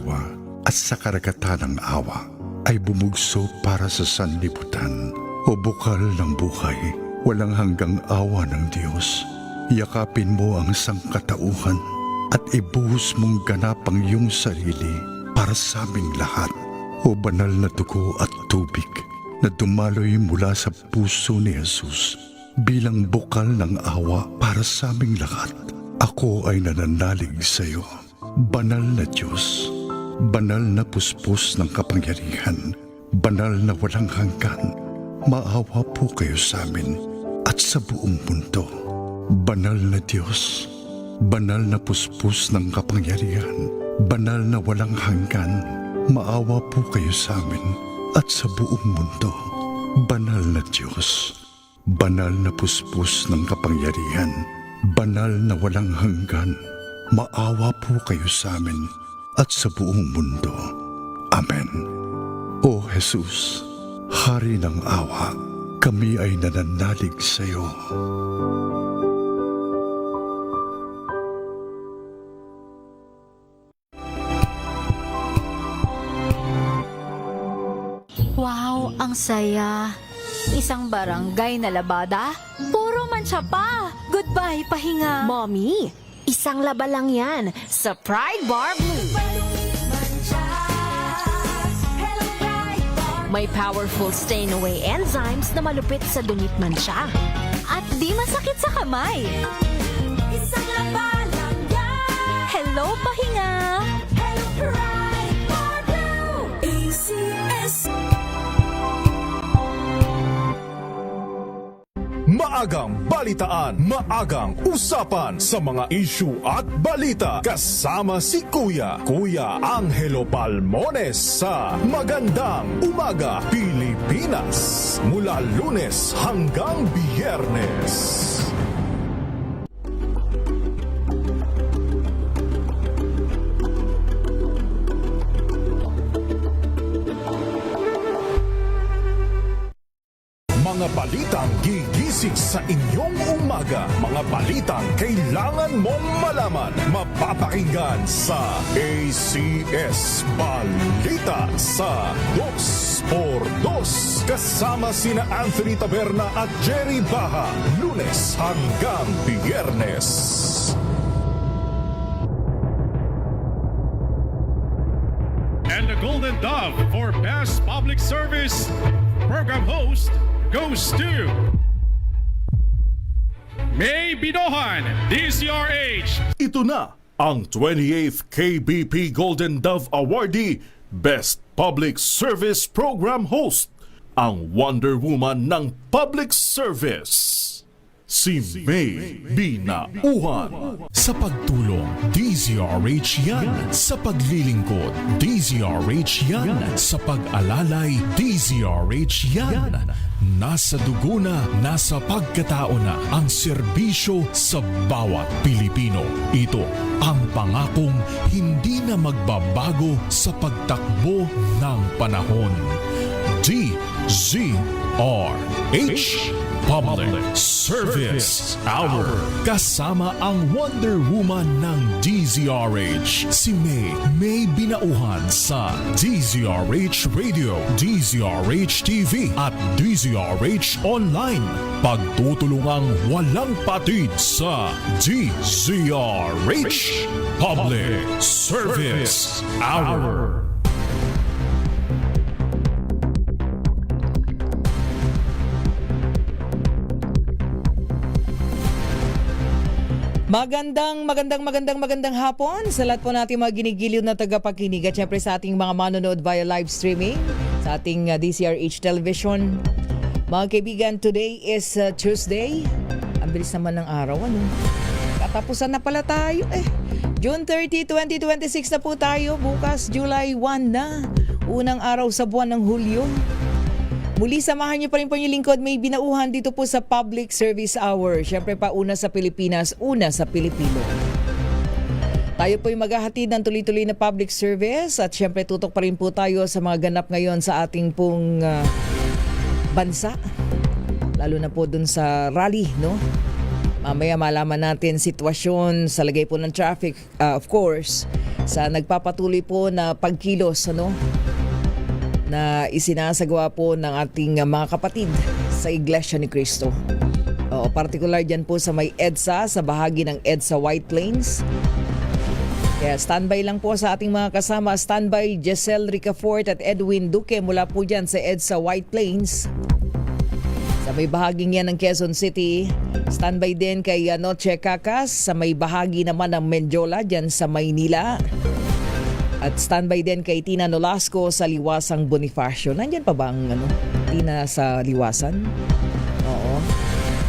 kaluluwa at sa karagatan ng awa ay bumugso para sa sanlibutan. O bukal ng buhay, walang hanggang awa ng Diyos. Yakapin mo ang sangkatauhan at ibuhos mong ganap ang iyong sarili para sa aming lahat. O banal na dugo at tubig na dumaloy mula sa puso ni Jesus bilang bukal ng awa para sa aming lahat. Ako ay nananalig sa iyo, banal na Diyos, banal na puspos ng kapangyarihan, banal na walang hanggan. Maawa po kayo sa amin at sa buong mundo. Banal na Diyos, banal na puspos ng kapangyarihan, banal na walang hanggan. Maawa po kayo sa amin at sa buong mundo. Banal na Diyos, banal na puspos ng kapangyarihan, banal na walang hanggan. Maawa po kayo sa amin at sa buong mundo. Amen. O Jesus, Hari ng awa, kami ay nananalig sa iyo. Wow, ang saya. Isang barangay na labada, puro mancha pa. Goodbye, pahinga. Mommy, isang laba lang yan sa Pride Bar Blue. May powerful stain-away enzymes na malupit sa dunit mancha. At di masakit sa kamay. Isang laba lang yan. Hello, pahinga. Hello, Pride Bar Blue. ACS. Maagang balitaan, maagang usapan sa mga issue at balita. Kasama si Kuya Angelo Palmones sa Magandang Umaga Pilipinas. Mula Lunes hanggang Biyernes. Mga balitang gigising sa inyong umaga. Mga balitang kailangan mong malaman. Mapapakinggan sa ACS Balita sa 2x2. Kasama sina Anthony Taberna at Jerry Baha. Lunes hanggang Biyernes. And the Golden Dove for Best Public Service Program Host goes to May Binohan, DCRH. Ito na ang 28th KBP Golden Dove Awardee Best Public Service Program Host, ang Wonder Woman ng Public Service, si May Binauhan. Sa pagtulong, DZRH yan. Sa paglilingkod, DZRH yan. Sa pag-alalay, DZRH yan. Nasa dugo na, nasa pagkatao na ang serbisyo sa bawat Pilipino. Ito ang pangakong hindi na magbabago sa pagtakbo ng panahon. DZRH Public Service Hour. Kasama ang Wonder Woman ng DZRH, si May Binauhan sa DZRH Radio, DZRH TV at DZRH Online. Pagtutulungang walang patid sa DZRH Public Service Hour. Magandang hapon sa lahat po natin mga ginigiliw na tagapakinig at syempre sa ating mga manonood via live streaming sa ating DCRH Television. Mga kaibigan, today is Tuesday. Ang bilis naman ng araw, ano? Katapusan na pala tayo June 30, 2026 na po tayo. Bukas, July 1 na. Unang araw sa buwan ng Hulyo. Muli, samahan niyo pa rin po yung lingkod, May Binauhan dito po sa Public Service Hour. Siyempre pa, una sa Pilipinas, una sa Pilipino. Tayo po yung maghahatid ng tuloy-tuloy na public service at siyempre tutok pa rin po tayo sa mga ganap ngayon sa ating pong bansa. Lalo na po dun sa rally, no? Mamaya malaman natin sitwasyon sa lagay po ng traffic, of course. sa nagpapatuloy po na pagkilos na isinasagawa po ng ating mga kapatid sa Iglesia ni Cristo. Particular dyan po sa may EDSA, sa bahagi ng EDSA White Plains. Kaya standby lang po sa ating mga kasama. Standby Giselle Ricafort at Edwin Duque mula po dyan sa EDSA White Plains. Sa may bahaging yan ng Quezon City. Standby din kay Noche Cacas sa may bahagi naman ng Menjola dyan sa Maynila. At standby din kay Tina Nolasco sa Liwasang Bonifacio. Nandyan pa ba ang Tina sa Liwasan? Oo.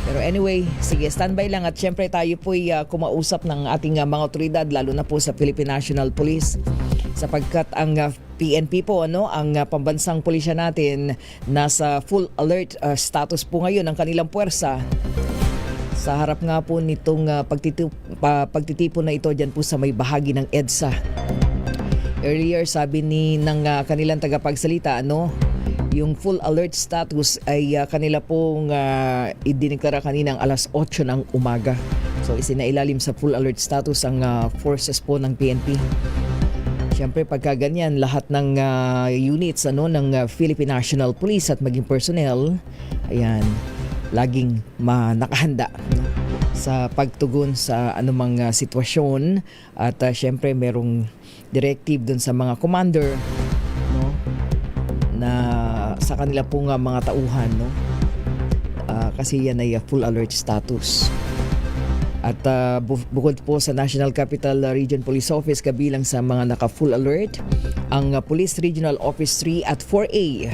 Pero anyway, sige, standby lang at syempre tayo po'y kumausap ng ating mga otoridad lalo na po sa Philippine National Police sapagkat ang PNP po, ang pambansang pulisya natin nasa full alert status po ngayon ng kanilang puwersa sa harap nga po nitong pagtitipon na ito dyan po sa may bahagi ng EDSA. Earlier sabi ng kanilang tagapagsalita, yung full alert status ay kanila pong idineklara kaninang alas 8 ng umaga. So isinailalim sa full alert status ang forces po ng PNP. Siyempre pagka ganyan, lahat ng units ng Philippine National Police at maging personnel, ayan, laging nakahanda sa pagtugon sa anumang sitwasyon at siyempre merong directive dun sa mga commander na sa kanila pong mga tauhan kasi yan ay full alert status. At bukod po sa National Capital Region Police Office kabilang sa mga naka full alert ang Police Regional Office 3 at 4A.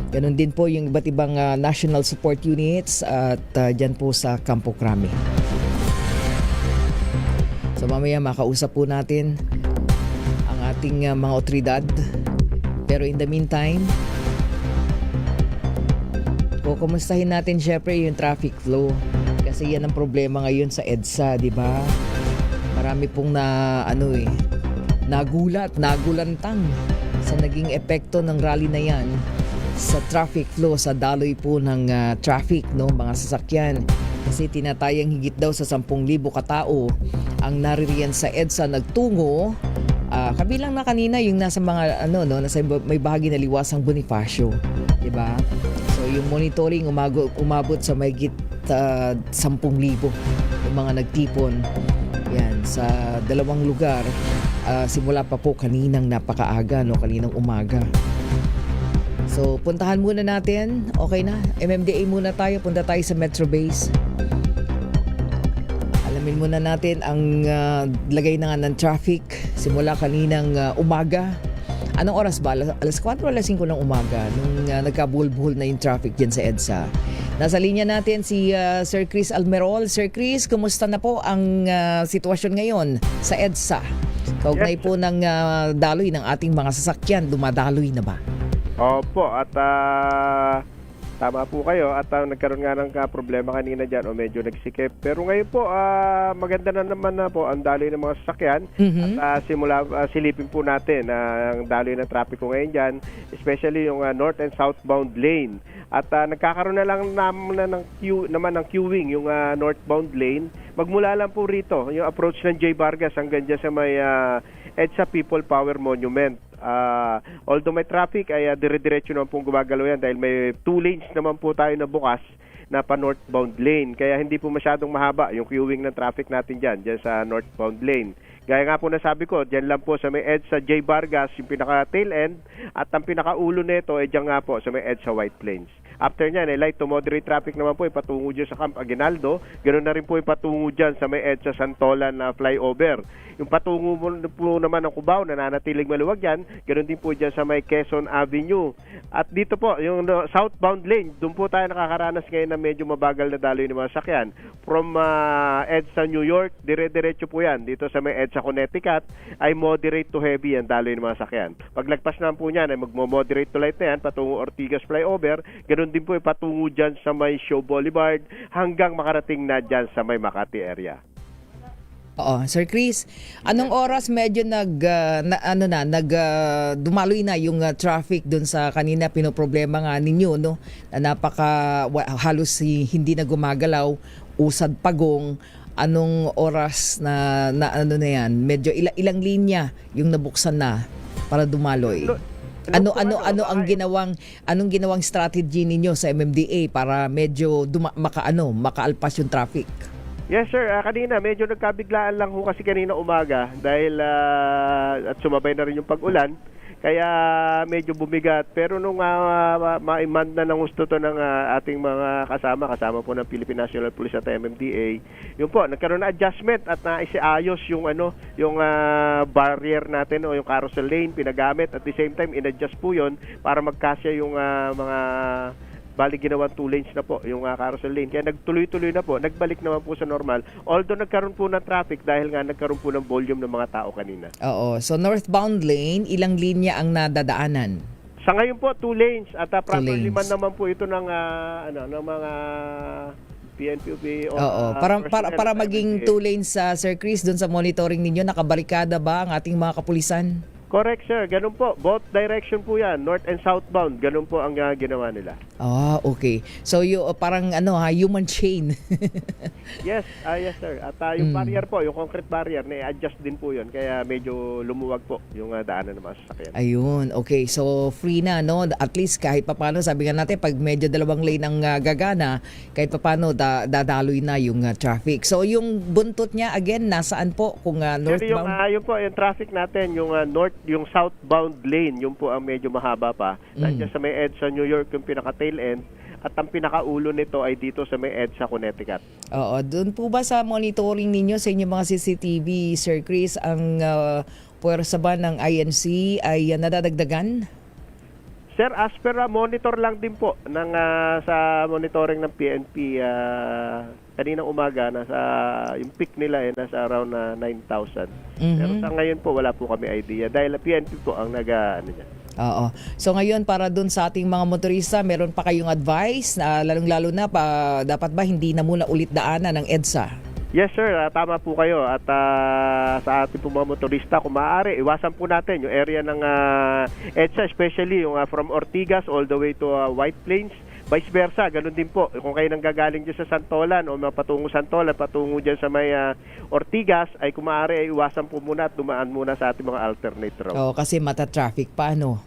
Ganon din po yung iba't ibang national support units at dyan po sa Campo Crame. So mamaya makausap po natin ang ating mga otoridad. Pero in the meantime, kumustahin natin syempre yung traffic flow. Kasi yan ang problema ngayon sa EDSA, di ba? Marami pong nagulantang sa naging epekto ng rally na yan sa traffic flow, sa daloy po ng traffic, mga sasakyan. Kasi tinatayang higit daw sa 10,000 katao ang naririyan sa EDSA nagtungo. Kabilang na kanina yung nasa mga nasa may bahagi na Liwasang Bonifacio, 'di ba? So yung monitoring umabot sa mahigit 10,000 yung mga nagtipon. Yan sa dalawang lugar simula pa po kaninang napakaaga, kaninang umaga. So puntahan muna natin. Okay na. MMDA muna tayo. Punta tayo sa Metro Base. Alamin muna natin ang lagay na nga ng traffic simula kaninang umaga. Anong oras ba? Alas 4 o alas 5 ng umaga nung nagkabuhol-buhol na yung traffic dyan sa EDSA. Nasa linya natin si Sir Chris Almerol. Sir Chris, kumusta na po ang sitwasyon ngayon sa EDSA? Kaugnay po ng daloy ng ating mga sasakyan. Dumadaloy na ba? Opo, at tama po kayo at nagkaroon nga ng problema kanina dyan o medyo nagsikip. Pero ngayon po, maganda na naman na po ang daloy ng mga sasakyan. At silipin po natin ang daloy ng trapiko ngayon dyan, especially yung north and southbound lane. At nagkakaroon na lang naman ng queuing yung northbound lane. Magmula lang po rito, yung approach ng J. Vargas hanggang dyan sa may EDSA People Power Monument. Although may traffic ay dire-diretso naman pong gumagalaw yan dahil may 2 lanes naman po tayo na bukas na pa northbound lane. Kaya hindi po masyadong mahaba yung queuing ng traffic natin dyan sa northbound lane. Gaya nga po nasabi ko, dyan lang po sa may EDSA J. Vargas yung pinaka-tail end at ang pinaka-ulo nito ay dyan nga po sa may EDSA White Plains. After nyan, light to moderate traffic naman po ipatungo dyan sa Camp Aguinaldo. Ganoon na rin po ipatungo dyan sa may EDSA Santolan na flyover. Yung patungo po naman ng Cubao, nananatiling maluwag yan. Ganoon din po dyan sa may Quezon Avenue. At dito po, yung southbound lane, doon po tayo nakakaranas ngayon na medyo mabagal na daloy ng mga sakyan. From EDSA New York, dire-diretso po yan. Dito sa may EDSA Connecticut, ay moderate to heavy yan daloy ng mga sakyan. Paglagpas naman po niyan, ay magmo-moderate to light na yan, patungo Ortigas flyover. Ganoon din po patungo dyan sa may Show Boulevard hanggang makarating na dyan sa may Makati area. Oo, Sir Chris, anong oras medyo dumaloy na yung traffic doon sa kanina pinoproblema nga ninyo, na halos hindi na gumagalaw, Usad Pagong, anong oras na ano na yan? Medyo ilang linya yung nabuksan na para dumaloy? Anong ginawang strategy ninyo sa MMDA para medyo makaalpas yung traffic? Yes sir, kanina medyo nagkabiglaan lang ho kasi kanina umaga dahil at sumabay na rin yung pag-ulan. Kaya medyo bumigat. Pero nung ma-iman na ng gusto to ng ating mga kasama po ng Philippine National Police at MMDA, yun po, nagkaroon na adjustment at naisiayos yung barrier natin o yung carousel lane, pinagamit. At the same time, in-adjust po yun para magkasya yung mga bali ginawang 2 lanes na po yung carousel lane. Kaya nagtuloy-tuloy na po, nagbalik naman po sa normal. Although nagkaroon po ng traffic dahil nga nagkaroon po ng volume ng mga tao kanina. Oo. So northbound lane, ilang linya ang nadadaanan? Sa ngayon po 2 lanes at proper lanes. liman naman po ito ng ng mga PNP o Oo. Para maging 2 lanes sa Sir Chris, doon sa monitoring ninyo, nakabarikada ba ang ating mga kapulisan? Correct sir, ganun po. Both direction po yan, north and southbound. Ganun po ang ginawa nila. Okay. So parang human chain. Yes, yes sir. At yung barrier po, yung concrete barrier, na-adjust din po yun. Kaya medyo lumuwag po yung daanan ng mga sasakyan. Ayun, okay. So free na, no? At least kahit papano, sabi nga natin, pag medyo 2 lane ang gagana, kahit papano dadaloy na yung traffic. So yung buntot niya, again, nasaan po? Kung northbound? Yung po, yung traffic natin, yung yung southbound lane, yung po ang medyo mahaba pa. Nandiyan sa may EDSA New York, yung pinaka-tail end. At ang pinakaulo nito ay dito sa may EDSA Connecticut. Oo, doon po ba sa monitoring ninyo sa inyong mga CCTV, Sir Chris, ang puwersa ba ng INC ay nadadagdagan? Sir, as per monitor lang din po ng sa monitoring ng PNP kaninang umaga yung peak nila ay nasa around 9,000. Pero sa ngayon po wala po kami idea dahil PNP po ang niya. Oo. So ngayon para dun sa ating mga motorista, meron pa kayong advice na lalong-lalo na dapat ba hindi na muna ulit daanan ng EDSA? Yes sir, tama po kayo at sa ating po mga motorista kung maaari, iwasan po natin yung area ng EDSA, especially yung from Ortigas all the way to White Plains. Vice versa, ganun din po. Kung kayo nang gagaling dyan sa Santolan o patungo Santolan, patungo dyan sa may Ortigas, ay kung maaari, ay iwasan po muna at dumaan muna sa ating mga alternate route. Oo, kasi mata-traffic pa, ano?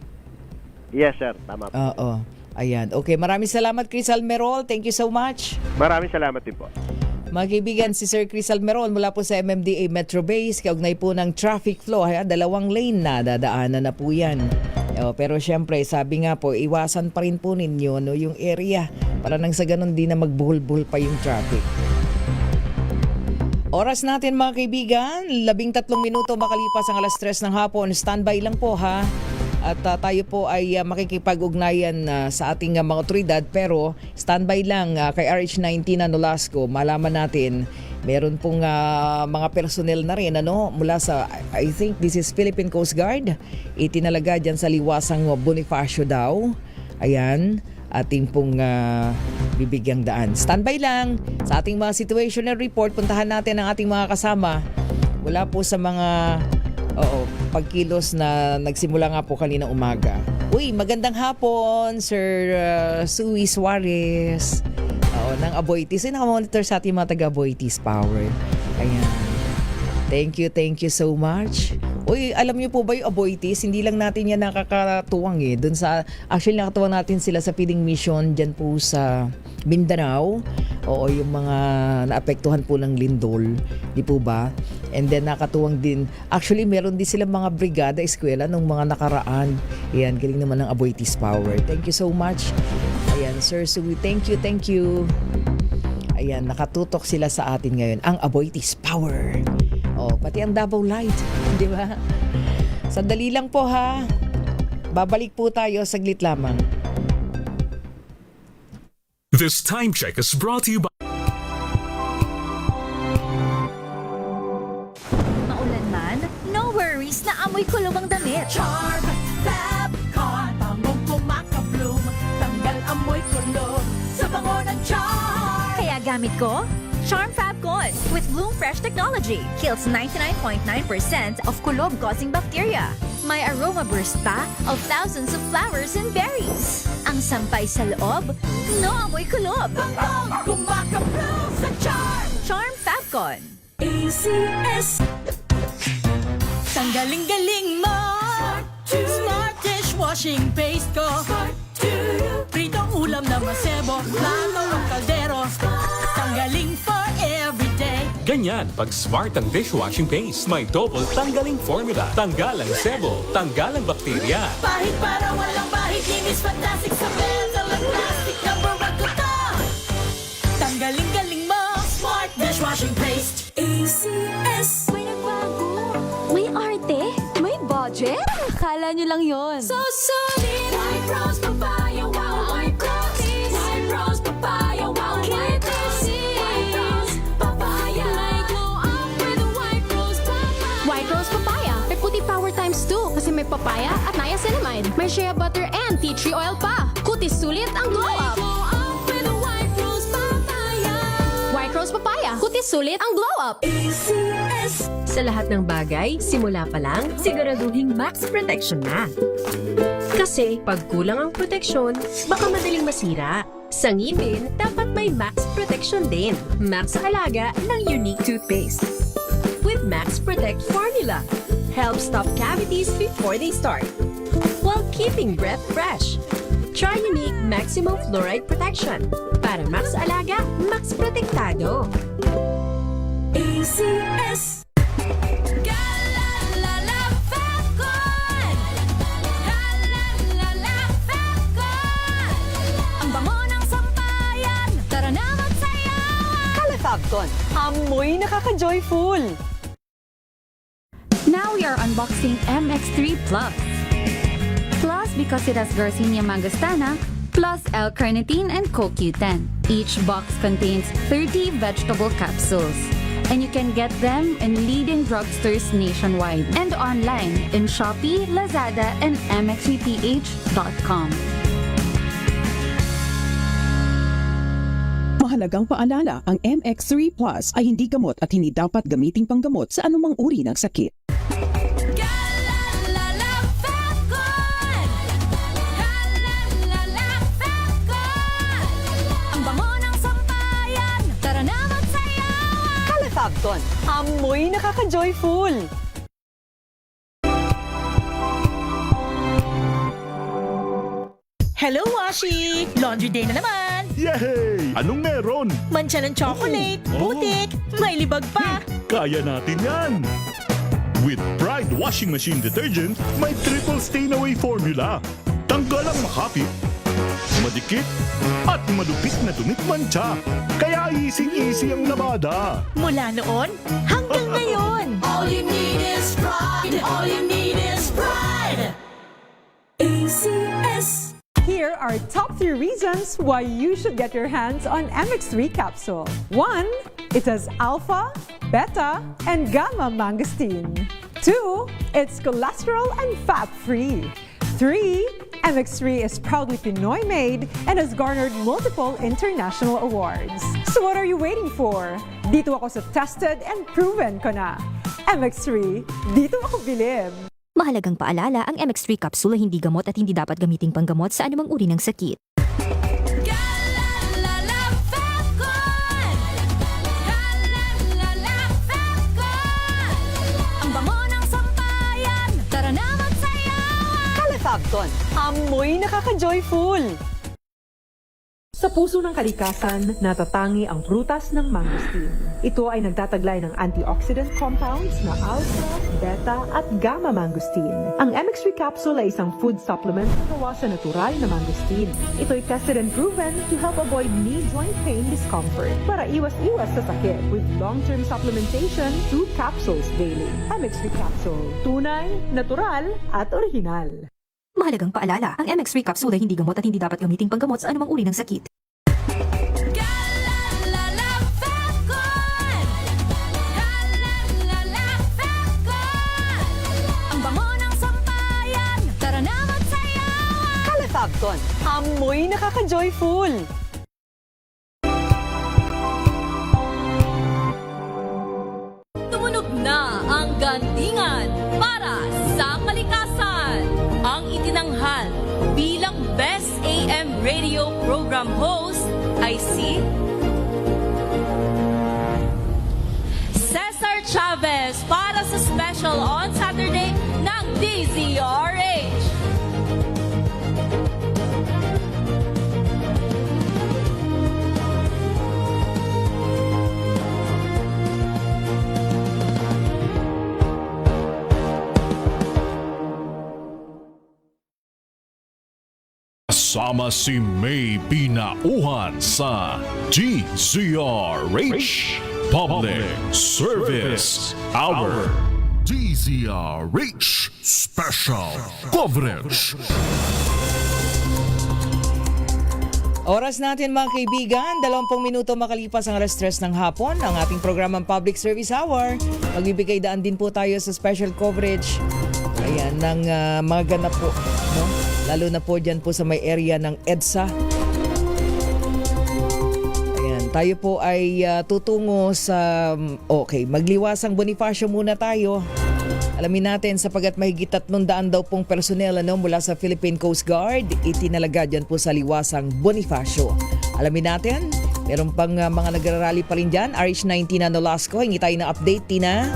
Yes sir, tama po. Oo. Ayan. Okay, maraming salamat Chris Almerol. Thank you so much. Maraming salamat din po. Mga kaibigan, si Sir Chris Almerol mula po sa MMDA Metro Base, kaugnay po ng traffic flow. 2 lane na, dadaanan na po yan. Pero syempre, sabi nga po, iwasan pa rin po ninyo yung area para nang sa ganun di na magbuhol-buhol pa yung traffic. Oras natin mga kaibigan, 13 minuto makalipas ang 3:00 ng hapon. Standby lang po ha. At tayo po ay makikipag-ugnayan sa ating mga otoridad, pero standby lang kay RH19 na Nolasco. Malaman natin, meron pong mga personnel na rin mula sa, I think this is Philippine Coast Guard, itinalaga dyan sa liwasang Bonifacio daw. Ayan, ating pong bibigyang daan. Standby lang sa ating mga situational report. Puntahan natin ang ating mga kasama mula po sa mga pagkilos na nagsimula nga po kanina umaga. Uy, magandang hapon, Sir Sui Suarez ng Aboitiz. Ay, nakamonitor sa ating mga taga-Aboitiz Power. Ayan. Thank you so much. Uy, alam niyo po ba yung Aboitiz? Hindi lang natin yan nakakatuwang Dun sa, actually nakatuwang natin sila sa feeding mission dyan po sa Mindanao. Oo, yung mga naapektuhan po ng lindol. Di po ba? And then nakatuwang din. Actually, meron din silang mga brigada, eskwela nung mga nakaraan. Ayan, galing naman ng Aboitiz Power. Thank you so much. Ayan, Sir Sui, thank you. Ayan, nakatutok sila sa atin ngayon. Ang Aboitiz Power. Pati ang Davao Light. Di ba? Sandali lang po ha. Babalik po tayo saglit lamang. This time check is brought to you by Maulan man, no worries na amoy kulong ang damit. Charm Fab Con, bangong kumakabloom, tanggal amoy kulog sa bango ng Charm. Kaya gamit ko, Charm Fab Con with Bloom Fresh Technology. Kills 99.9% of kulob-causing bacteria. May aroma burst pa of thousands of flowers and berries. Ang sampay sa loob, no amoy kulob. Bangong kumakabloom sa Charm. Charm Fab Fabcon. ACS. Tanggaling-galing mo. Smart dishwashing paste ko. Pritong ulam na masebo. Plato at kaldero. Tanggaling for everyday. Ganyan pag smart ang dishwashing paste. May double tanggaling formula. Tanggal ang sebo, tanggal ang bakterya. Pahit para walang bahid. Linis fantastic sa metal at plastic. Number 1 ko to. Tanggaling-galing mo. Smart dishwashing paste. ACS. May nagbago. May arte. May budget. Akala nyo lang yon. So solid. White rose papaya. Wow, white rose. White rose papaya. Wow, white rose. White rose papaya. May glow up with a white rose papaya. White rose papaya. May puti power times 2 kasi may papaya at niacinamide. May shea butter and tea tree oil pa. Kutis sulit ang glow up. Glow up with a white rose papaya. White rose papaya. Kutis sulit ang glow up. ACS. Sa lahat ng bagay, simula pa lang, siguraduhing max protection na. Kasi pag kulang ang proteksyon, baka madaling masira. Sa ngipin, dapat may max protection din. Max sa alaga ng Unique Toothpaste. With Max Protect Formula, help stop cavities before they start, while keeping breath fresh. Try Unique Maximum Fluoride Protection. Para max sa alaga, max protektado. ACS. Galalala Fabcon. Galalala Fabcon. Ang bango ng sampayan. Tara na magsayawan. Kalafabcon, amoy nakaka-joyful. Now we are unboxing MX3 Plus. Plus because it has Garcinia mangostana, plus L-carnitine and CoQ10. Each box contains 30 vegetable capsules. And you can get them in leading drugstores nationwide and online in Shopee, Lazada, and mxvph.com. Mahalagang paalala, ang MX3 Plus ay hindi gamot at hindi dapat gamiting panggamot sa anumang uri ng sakit. Galalala Fabcon. Galalala Fabcon. Ang bango ng sampayan. Tara na magsayawan. Kalafabcon, amoy nakaka-joyful. Hello, Washi! Laundry day na naman! Yay! Anong meron? Mancha ng chocolate, Oh. putik, may libag pa. Kaya natin yan! With Pride Washing Machine Detergent, may triple stain-away formula. Tanggal ang makapit, madikit, at malupit na dumit mancha. Kaya easy-easy ang labada. Mula noon hanggang ngayon. All you need is pride. All you need is pride. ACS. Here are top 3 reasons why you should get your hands on MX3 capsule. 1. It has alpha, beta, and gamma mangosteen. 2. It's cholesterol and fat-free. 3. MX3 is proudly Pinoy made and has garnered multiple international awards. So what are you waiting for? Dito ako sa tested and proven ko na. MX3, dito ako bilib. Mahalagang paalala, ang MX3 capsule ay hindi gamot at hindi dapat gamiting panggamot sa anumang uri ng sakit. Galalala Fabcon. Galalala Fabcon. Ang bango ng sampayan. Tara na magsayawan. Kalafabcon, amoy nakaka-joyful. Sa puso ng kalikasan, natatangi ang prutas ng mangosteen. Ito ay nagtataglay ng antioxidant compounds na alpha, beta at gamma mangosteen. Ang MX3 capsule ay isang food supplement na gawa sa natural na mangosteen. Ito ay tested and proven to help avoid knee joint pain discomfort para iwas-iwas sa sakit with long-term supplementation 2 capsules daily. MX3 capsule, tunay, natural at original. Mahalagang paalala, ang MX3 capsule ay hindi gamot at hindi dapat gamiting panggamot sa anumang uri ng sakit. Galalala Fabcon. Galalala Fabcon. Ang bango ng sampayan. Tara na magsayawan. Kalafabcon, amoy nakaka-joyful. Tumunog na ang gandingan para sa kalikasan. Ang itinanghal bilang Best AM Radio Program Host ay si Special on Saturday ng DZRH. Kasama si May Binauhan sa DZRH Public Service Hour. DZRH Special Coverage. Oras natin mga kaibigan, 20 minuto makalipas ang alas 3 ng hapon, ang ating programang Public Service Hour. Magbibigay daan din po tayo sa special coverage. Ayan, ng mga ganap po, no? Lalo na po dyan po sa may area ng EDSA. Ayan, tayo po ay tutungo sa, magliwasang Bonifacio muna tayo. Alamin natin sapagat mahigit 300 daw pong personnel mula sa Philippine Coast Guard itinalaga dyan po sa liwasang Bonifacio. Alamin natin, meron pang mga nagrarally pa rin dyan. RH19 na Nolasco, hingi tayo ng update, Tina.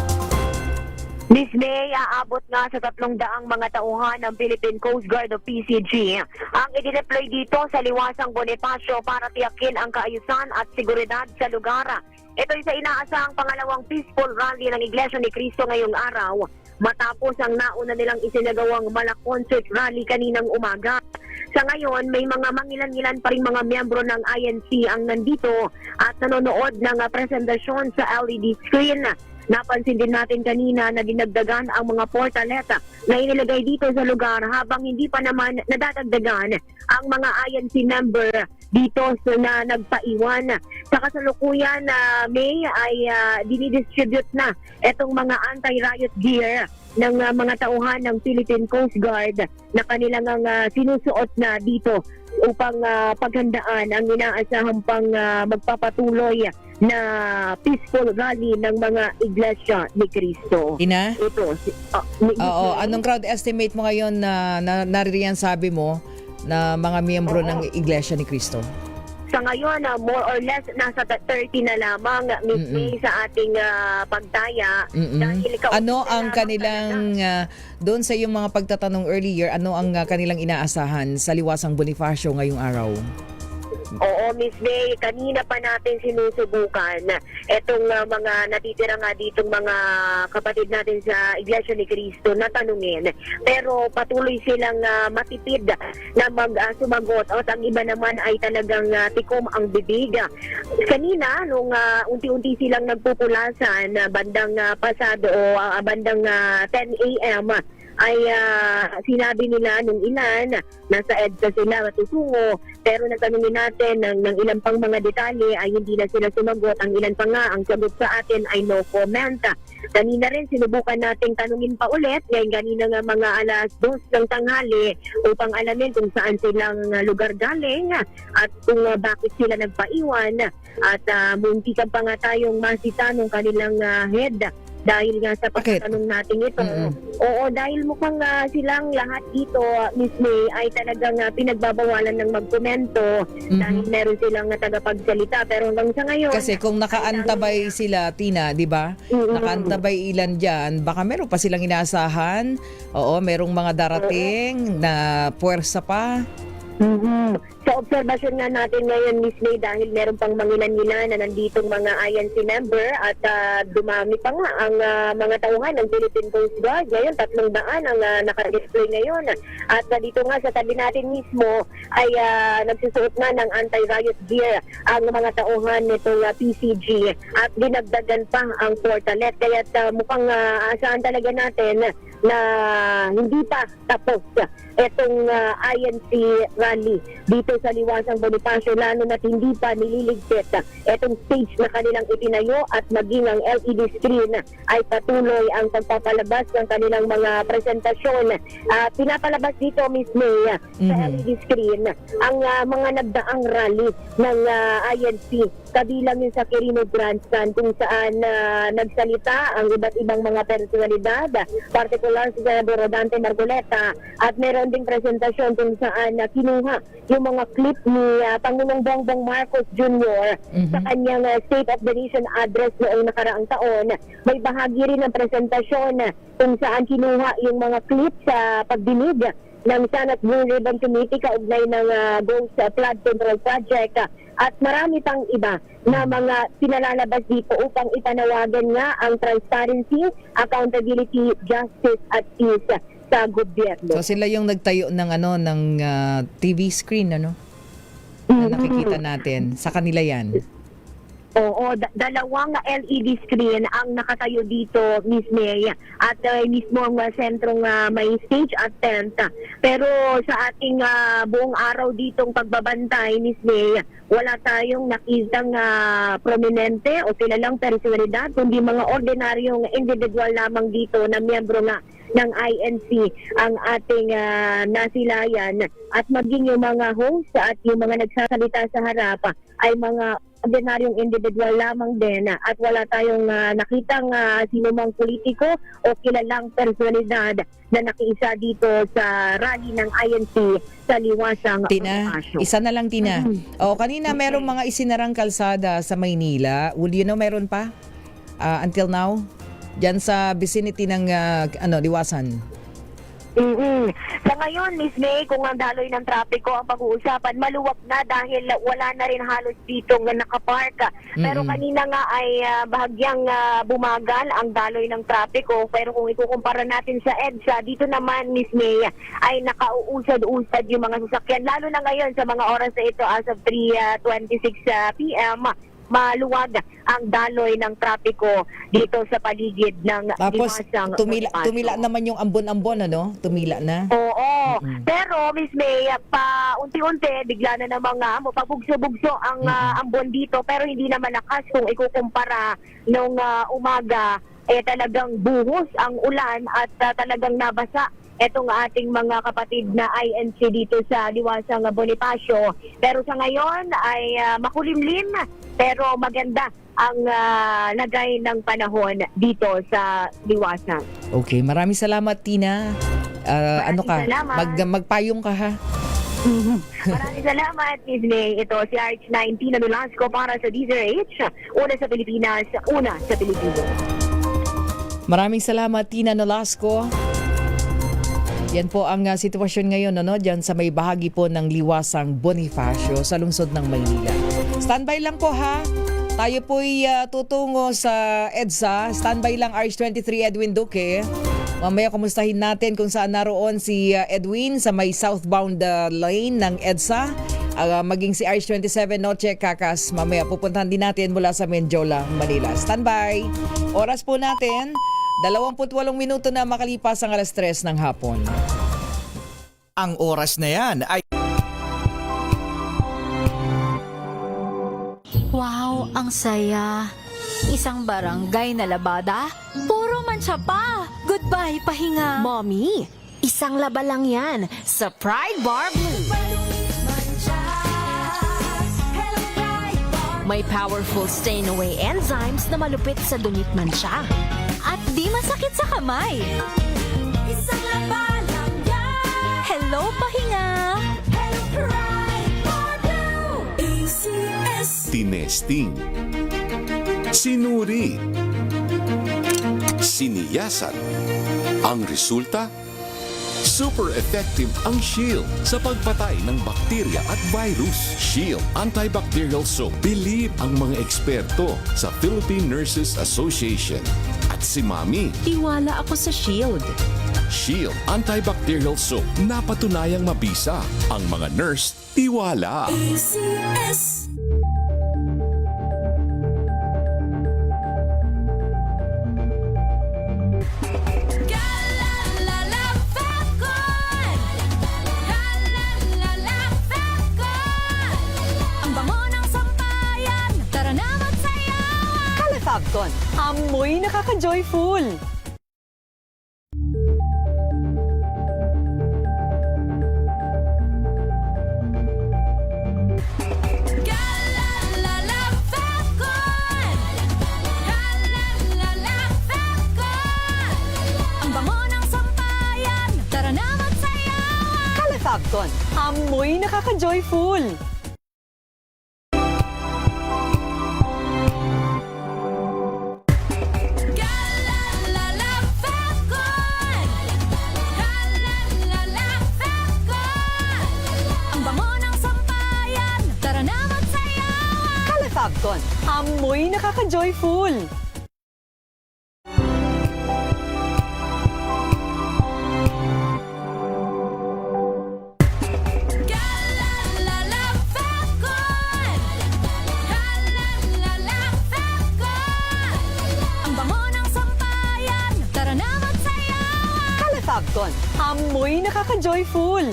Miss May, aabot nga sa 300 mga tauhan ng Philippine Coast Guard o PCG ang i-deploy dito sa liwasang Bonifacio para tiyakin ang kaayusan at seguridad sa lugar. Ito ay sa inaasahang pangalawang peaceful rally ng Iglesia ni Cristo ngayong araw matapos ang nauna nilang isinagawang mala-concert rally kaninang umaga. Sa ngayon, may mga mangilan-ngilan pa rin mga miyembro ng INC ang nandito at nanonood ng presentasyon sa LED screen. Napansin din natin kanina na dinagdagan ang mga portaleta na inilagay dito sa lugar habang hindi pa naman nadadagdagan ang mga INC member dito na nagpaiwan. Sa kasalukuyan, May ay dinidistribute na itong mga anti-riot gear ng mga tauhan ng Philippine Coast Guard na kanilang sinusuot na dito upang paghandaan ang inaasahang pang magpapatuloy na peaceful rally ng mga Iglesia ni Cristo. Ina? Ito. Anong crowd estimate mo ngayon na naririyan sabi mo na mga miyembro ng Iglesia ni Cristo? Sa ngayon, more or less, nasa 30 na lamang May sa ating pagtaya. Dahil ano ang kanilang, doon sa iyong mga pagtatanong earlier, ano ang kanilang inaasahan sa liwasang Bonifacio ngayong araw? Oo, Miss May, kanina pa natin sinusubukan itong mga natitira nga ditong mga kapatid natin sa Iglesia ni Cristo na tanungin. Pero patuloy silang matipid na sumagot at ang iba naman ay talagang tikom ang bibig. Kanina, nung unti-unti silang nagpupulasan bandang pasado o bandang 10 a.m., ay sinabi nila nung ilan, nasa EDSA sila matutungo, pero natanungin natin ng ilang pang mga detalye ay hindi na sila sumagot. Ang ilan pa nga, ang sagot sa atin ay no comment. Kanina rin sinubukan nating tanungin pa ulit, ngayon kanina nga mga alas 2 ng tanghali upang alamin kung saan silang lugar galing at kung bakit sila nagpaiwan at muntikan pa nga tayong masita ng kanilang head dahil nga sa pagtatanong natin ito. Oo, dahil mukhang silang lahat dito, Miss May, ay talagang pinagbabawalan ng magkomento dahil meron silang tagapagsalita. Pero hanggang sa ngayon... Kasi kung nakaantabay sila, Tina, di ba? Nakaantabay ilan dyan, baka meron pa silang inaasahan. Oo, merong mga darating na puwersa pa. Sa obserbasyon nga natin ngayon, Miss May, dahil meron pang mangilan-ngilan na nanditong mga INC member at dumami pa nga ang mga tauhan ng Philippine Coast Guard. Ngayon, 300 ang naka-display ngayon. At dito nga sa tabi natin mismo ay nagsusuot na ng anti-riot gear ang mga tauhan nitong PCG at dinagdagan pa ang portalet. Kaya mukhang asahan talaga natin na hindi pa tapos itong INC rally dito sa liwasang Bonifacio, lalo na't hindi pa nililigpit itong stage na kanilang itinayo at maging ang LED screen ay patuloy ang pagpapalabas ng kanilang mga presentasyon. Pinapalabas dito, Miss May, sa LED screen ang mga nagdaang rally ng INC kabilang yung sa Quirino Grandstand kung saan nagsalita ang iba't ibang mga personalidad, particular si Senador Rodante Marcoleta, at meron ding presentasyon kung saan kinuha yung mga clip ni Pangulong Bongbong Marcos Jr. sa kanyang State of the Nation address noong nakaraang taon. May bahagi rin ng presentasyon kung saan kinuha yung mga clip sa pagdinig ng Senate Blue Ribbon Committee kaugnay ng Ghost Flood Control Project at marami pang iba na mga pinalalabas dito upang ipanawagan nga ang transparency, accountability, justice at peace sa gobyerno. So sila yung nagtayo ng TV screen na nakikita natin. Sa kanila yan. Oo, dalawang LED screen ang nakatayo dito, Miss May, at mismo ang sentrong may stage at tent. Pero sa ating buong araw ditong pagbabantay, Miss May, wala tayong nakitang prominente o kilalang personalidad, kundi mga ordinaryong individual lamang dito na miyembro nga ng INC ang ating nasilayan, at maging yung mga host at yung mga nagsasalita sa harap ay mga ordinaryong individual lamang din, at wala tayong nakitang sinumang politiko o kilalang personalidad na nakiisa dito sa rally ng INC sa Liwasang Tina, Bonifacio. isa na lang, Tina. Kanina merong mga isinarang kalsada sa Maynila. Will you know meron pa? Until now? Diyan sa vicinity ng Liwasan. Sa ngayon, Miss May, kung ang daloy ng trapiko ang pag-uusapan, maluwag na dahil wala na rin halos dito nga nakapark. Pero kanina nga ay bahagyang bumagal ang daloy ng trapiko. Pero kung ikukumpara natin sa EDSA, dito naman, Miss May, ay nakauusad-usad yung mga sasakyan. Lalo na ngayon sa mga oras na ito as of 3:26 p.m., maluwag ang daloy ng trapiko dito sa paligid ng Tapos Liwasang tumila Bonifacio. naman yung ambon-ambon, Tumila na. Oo. Pero Miss May, unti-unti bigla na namang pabugso-bugso ang ambon dito, pero hindi na malakas kung ikukumpara nung umaga. Talagang buhos ang ulan at talagang nabasa etong ating mga kapatid na INC dito sa Liwasang Bonifacio. Pero sa ngayon ay makulimlim, pero maganda ang lagay ng panahon dito sa Liwasang. Okay, maraming salamat, Tina. Salamat. Magpayong ka, ha? Maraming salamat, Miss May. Ito si RH19 na Nolasco para sa DZRH. Una sa Pilipinas, una sa Pilipino. Maraming salamat, Tina Nolasco. Yan po ang sitwasyon ngayon, dyan sa may bahagi po ng Liwasang Bonifacio sa lungsod ng Maynila. Standby lang po, ha? Tayo po'y tutungo sa EDSA. Standby lang, RH23 Edwin Duque. Mamaya kumustahin natin kung saan naroon si Edwin sa may southbound lane ng EDSA. Maging si RH27 Noche Kakas. Mamaya pupuntahan din natin mula sa Menjola, Manila. Standby. Oras po natin, 28 minuto na makalipas ang alas 3 ng hapon. Ang oras na yan ay... Wow, ang saya. Isang barangay na labada, puro mancha pa. Goodbye, pahinga. Mommy, isang laba lang yan sa Pride Bar Blue. May powerful stain-away enzymes na malupit sa dumit mansya. At di masakit sa kamay. Isang laba lang yan. Hello, pahinga. Hello, Pride Bar Blue. ACS. Tinesting, sinuri, siniyasan. Ang resulta? Super effective ang Shield sa pagpatay ng bakterya at virus. Shield Antibacterial Soap. Believe ang mga eksperto sa Philippine Nurses Association. At si Mami. Tiwala ako sa Shield. Shield Antibacterial Soap. Napatunayang mabisa. Ang mga nurse, tiwala. ACS. Fabcon, amoy nakaka-joyful. Fabcon, amoy nakaka-joyful. Ang bango ng sampayan, tara na magsayawan! Kala Fabcon, amoy nakaka-joyful. Ang bango ng sampayan, tara na magsayawan! Kala Fabcon, amoy nakaka-joyful.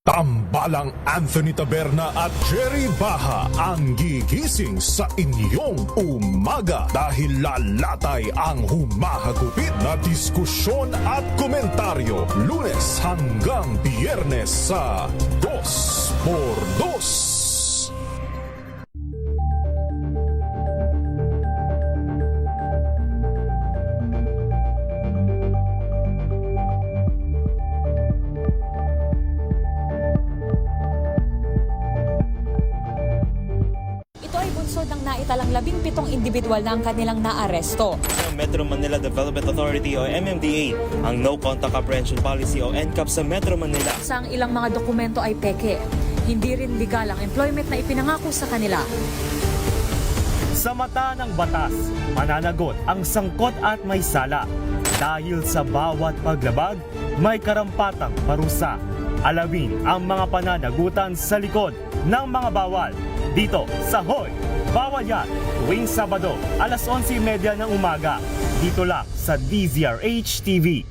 Tambalang Anthony Taberna at Jerry Baha ang gigising sa inyong umaga dahil lalatay ang humahagupit na diskusyon at komentaryo Lunes hanggang Biyernes sa 2x2. Ito ay bunsod ng naitalang 17 individual na ang kanilang naaresto. Metro Manila Development Authority o MMDA ang No Contact Apprehension Policy o NCAP sa Metro Manila. Sa ang ilang mga dokumento ay peke. Hindi rin legal ang employment na ipinangako sa kanila. Sa mata ng batas, mananagot ang sangkot at may sala. Dahil sa bawat paglabag, may karampatang parusa. Alamin ang mga pananagutan sa likod ng mga bawal. Dito sa Hoy! Bawal Yan! Tuwing Sabado, alas 11:30 ng umaga. Dito lang sa DZRH TV.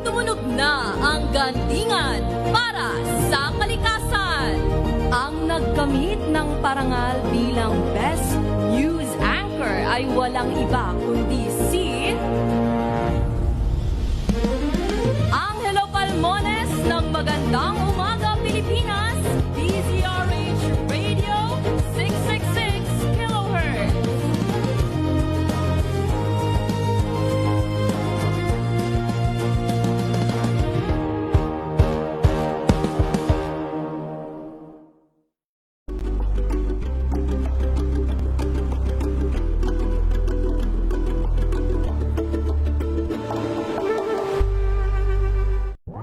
Tumunog na ang gantingan para sa kalikasan. Ang nagkamit ng parangal bilang Best News Anchor ay walang iba kundi si Angelo Palmones ng Magandang Umaga Pilipinas, DZRH Radio 666 kHz.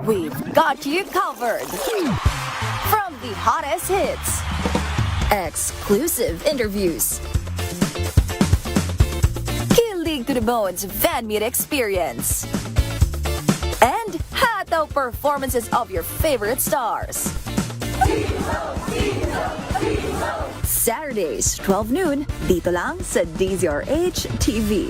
We've got you covered. From the hottest hits, exclusive interviews, kilig to the bones fan meet experience, and hataw performances of your favorite stars. Saturdays, 12 noon, dito lang sa DZRH TV.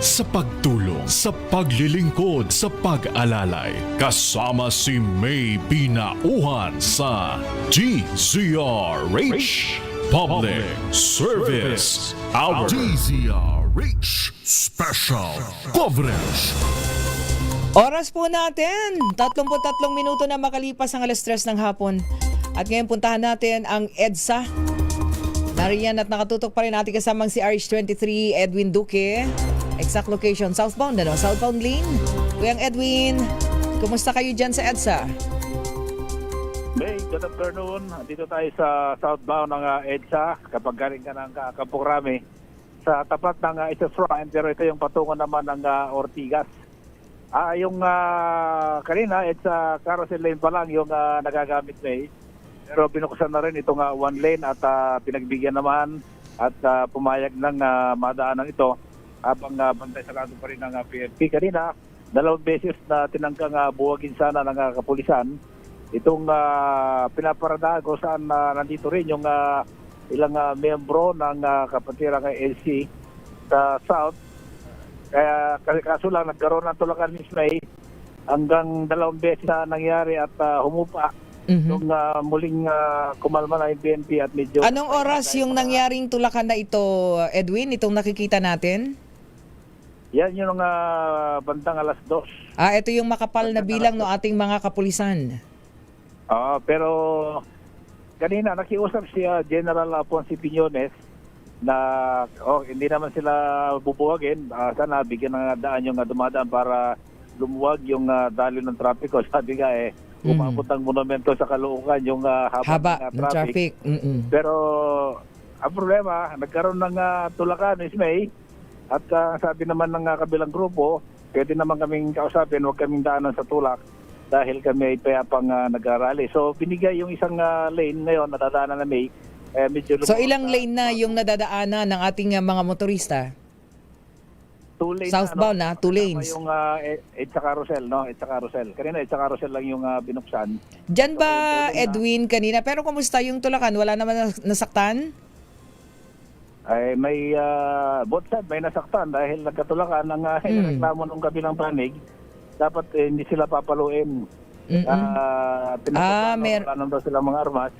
Sa pagtulong, sa paglilingkod, sa pag-alalay, kasama si May Binauhan sa DZRH Public Service Hour. DZRH Special Coverage. Oras po natin, 33 minuto na makalipas ang alas 3 ng hapon. At ngayon puntahan natin ang EDSA. Nariyan at nakatutok pa rin natin kasamang si RH23 Edwin Duque. Exact location, southbound southbound lane. Kuyang Edwin, kumusta kayo dyan sa EDSA? May, good afternoon. Dito tayo sa southbound ng EDSA kapag galing ka ng Camporami. Sa tapat ng Isasroan, pero ito yung patungan naman ng Ortigas. Yung kanina, EDSA carousel lane pa lang yung nagagamit na pero binuksan na rin itong one lane at pinagbigyan naman at pumayag ng madaanan ito habang bantay sa kanto pa rin ng PNP. Kanina, 2 beses na tinangkang buwagin sana ng kapulisan itong pinaparadahan kung saan nandito rin yung ilang membro ng kapatirang LC sa South. Kaya kaso lang nagkaroon ng tulakan ni May hanggang 2 beses na nangyari at humupa nung muling kumalma na yung PNP at medyo... Anong oras yung nangyaring tulakan na ito, Edwin, itong nakikita natin? Yan yung bandang alas 2. Ito yung makapal na bilang ng ating mga kapulisan. Pero kanina nakiusap si General Ponce Piñones na hindi naman sila bubuwagin. Sana bigyan ng daan yung dumadaan para lumuwag yung daloy ng trapiko. Sabi nga umabot ang monumento sa Caloocan yung haba ng traffic. Pero ang problema, nagkaroon ng tulakan is May at sabi naman ng kabilang grupo, pwede naman kaming kausapin, huwag kaming daanan sa tulak dahil kami ay payapang nag-rally. So binigay yung isang lane ngayon na dadaanan na May. Medyo So ilang lane na yung nadadaanan ng ating mga motorista? 2 lanes Southbound na, 2 lanes. Yung EDSA Carousel, no? EDSA Carousel. Kanina EDSA Carousel lang yung binuksan. Diyan ba, Edwin, kanina? Pero kumusta yung tulakan? Wala naman nasaktan? Ay may both side may nasaktan dahil nagkatulakan ng reklamo ng kabilang panig. Dapat hindi sila papaluin. Meron daw sila mga armas.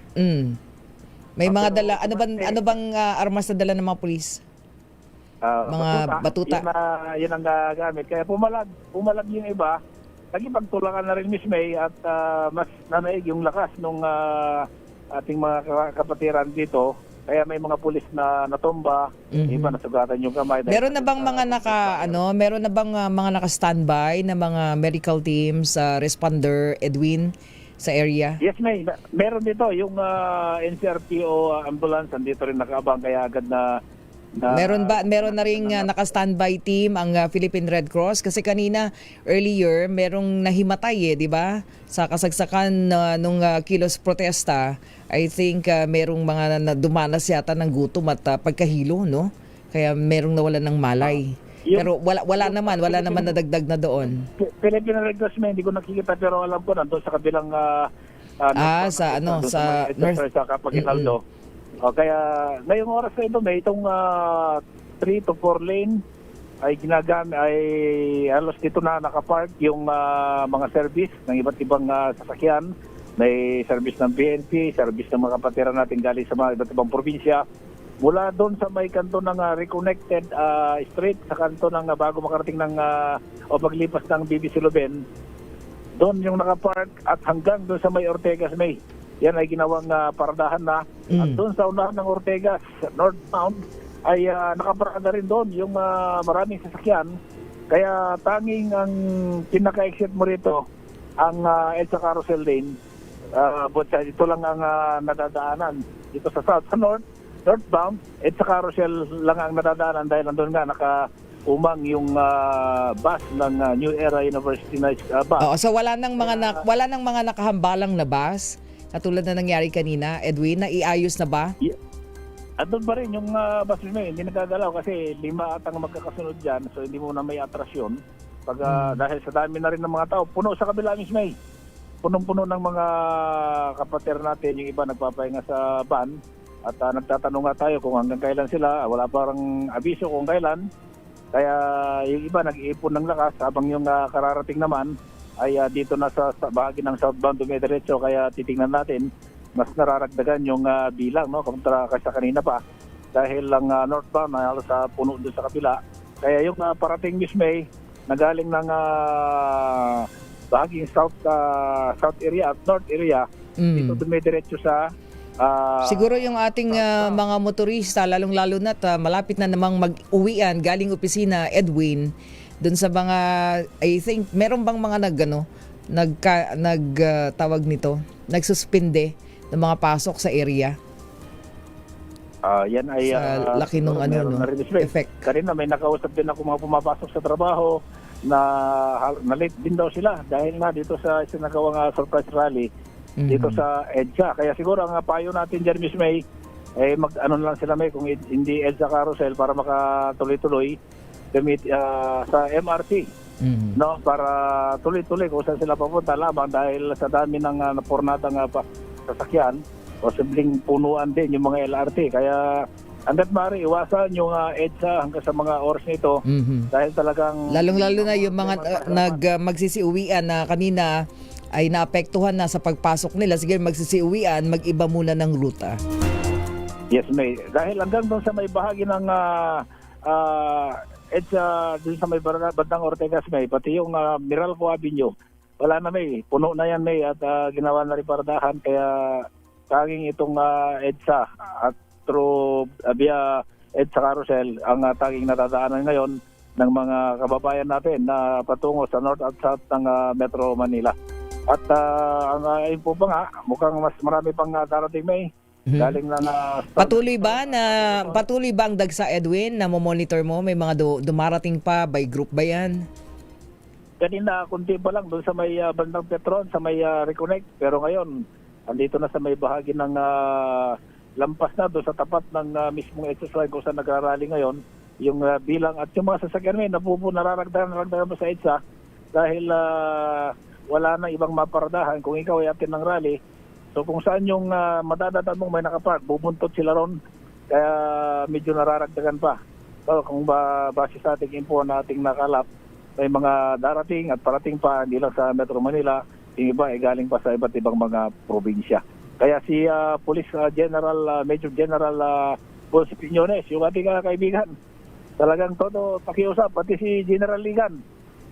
May mga dala, ano bang armas na dala ng mga pulis? Mga batuta. Yun ang gagamit. Kaya pumalag yung iba. Nagipagtulakan na rin Miss May at mas nanaig yung lakas ng ating mga kapatiran dito. Kaya may mga pulis na natumba, iba nasugatan yung kamay. Meron na bang mga mga naka-standby na mga medical teams, responder, Edwin, sa area? Yes, May. Meron dito yung NCRPO ambulance, andito rin nakaabang kaya agad na meron na ring naka-standby team ang Philippine Red Cross kasi kanina earlier merong nahimatay di ba? Sa kasagsakan nung kilos protesta. I think merong mga dumanas yata ng gutom at pagkahilo, no? Kaya merong nawalan ng malay. Pero wala naman nadagdag na doon. Philippine Red Cross, hindi ko nakikita pero alam ko nandoon sa kabilang sa Kapaginaldo. Kaya ngayong oras na ito may itong 3 to 4 lane ay ginagamit ay halos dito na nakapark yung mga service ng iba't ibang sasakyan. May service ng PNP, service ng mga kapatiran natin galing sa mga iba't ibang probinsya. Mula doon sa may kanto ng reconnected street sa kanto ng bago makarating ng o paglipas ng BBC Luben, doon yung nakapark at hanggang doon sa may Ortegas May. Yan ay ginawang paradahan na. At doon sa unahan ng Ortegas, northbound, ay nakaparada rin doon yung maraming sasakyan. Kaya tanging ang pinaka-exit mo rito, ang EDSA Carousel Lane. Ito lang ang nadadaanan. Dito sa south, sa northbound, EDSA Carousel lang ang nadadaanan dahil nandun nga naka-umang yung bus ng New Era University na bus. So wala nang mga nakahambalang na bus? Katulad na nangyari kanina, Edwin, na iayos na ba? At doon pa rin yung bus May, hindi nagagalaw kasi 5 at ang magkakasunod dyan, so hindi mo na may atrasyon. Dahil sa dami na rin ng mga tao, puno sa kabila Miss May. Punong-puno ng mga kapatid natin, yung iba nagpapahinga sa van at nagtatanong nga tayo kung hanggang kailan sila, wala parang abiso kung kailan. Kaya yung iba nag-iipon ng lakas habang yung kararating naman ay dito na sa bahagi ng southbound dumidiretso, kaya titingnan natin mas nararagdagan yung bilang kontra kaysa kanina pa dahil lang northbound na halos puno doon sa kabila. Kaya yung parating Miss May na galing ng bahaging south area at north area dito dumidiretso sa siguro yung ating mga motorista lalong-lalo na't malapit na namang mag-uwian galing opisina, Edwin, doon sa mga, I think, meron bang mga tawag nito, nagsuspinde ng mga pasok sa area? Yan ay sa laki nung effect. Kanina may nakausap din ako mga pumapasok sa trabaho na late din daw sila dahil na dito sa sinagawang surprise rally dito sa EDSA. Kaya siguro ang payo natin dyan, Miss May, mag-ano lang sila May kung hindi EDSA Carousel para makatuloy-tuloy gamit sa MRT para tuloy-tuloy kung saan sila papunta lamang dahil sa dami ng napornatang sasakyan posibleng punuan din yung mga LRT kaya hanggat maaari iwasan yung EDSA hanggang sa mga oras nito dahil talagang lalong-lalo na yung mga magsisiuwian na kanina ay naapektuhan na sa pagpasok nila, sige magsisiuwian, mag-iba muna ng ruta. Yes, May. Dahil hanggang doon sa may bahagi ng EDSA, doon sa may bandang Ortegas, May, pati yung Meralco Avenue, wala na, May. Puno na yan, May, at ginawa na rin paradahan. Kaya tanging itong EDSA at through via EDSA Carousel ang tanging natadaanan ngayon ng mga kababayan natin na patungo sa north at south ng Metro Manila. At ayun po pa nga, mukhang mas marami pang darating, May. Galing na Patuloy ba ang dagsa, Edwin, na monitor mo? May mga dumarating pa, by group ba yan? Kanina, kunti pa lang doon sa may bandang Petron, sa may Reconnect. Pero ngayon, andito na sa may bahagi ng lampas na doon sa tapat ng mismong exercise kung saan nagrarally ngayon. Yung bilang at yung mga sasakyan may nararagdagan pa sa EDSA dahil wala na ibang maparadahan. Kung ikaw ay atin ng rally, so kung saan yung madadatan mong may nakapark, bubuntot sila ron. Kaya medyo nararagdagan pa. So kung base sa ating info na ating nakalap, may mga darating at parating pa hindi lang sa Metro Manila, yung iba ay galing pa sa iba't ibang mga probinsya. Kaya si Police Major General Paul Piñones, yung ating kaibigan, talagang todo pakiusap, pati si General Ligan,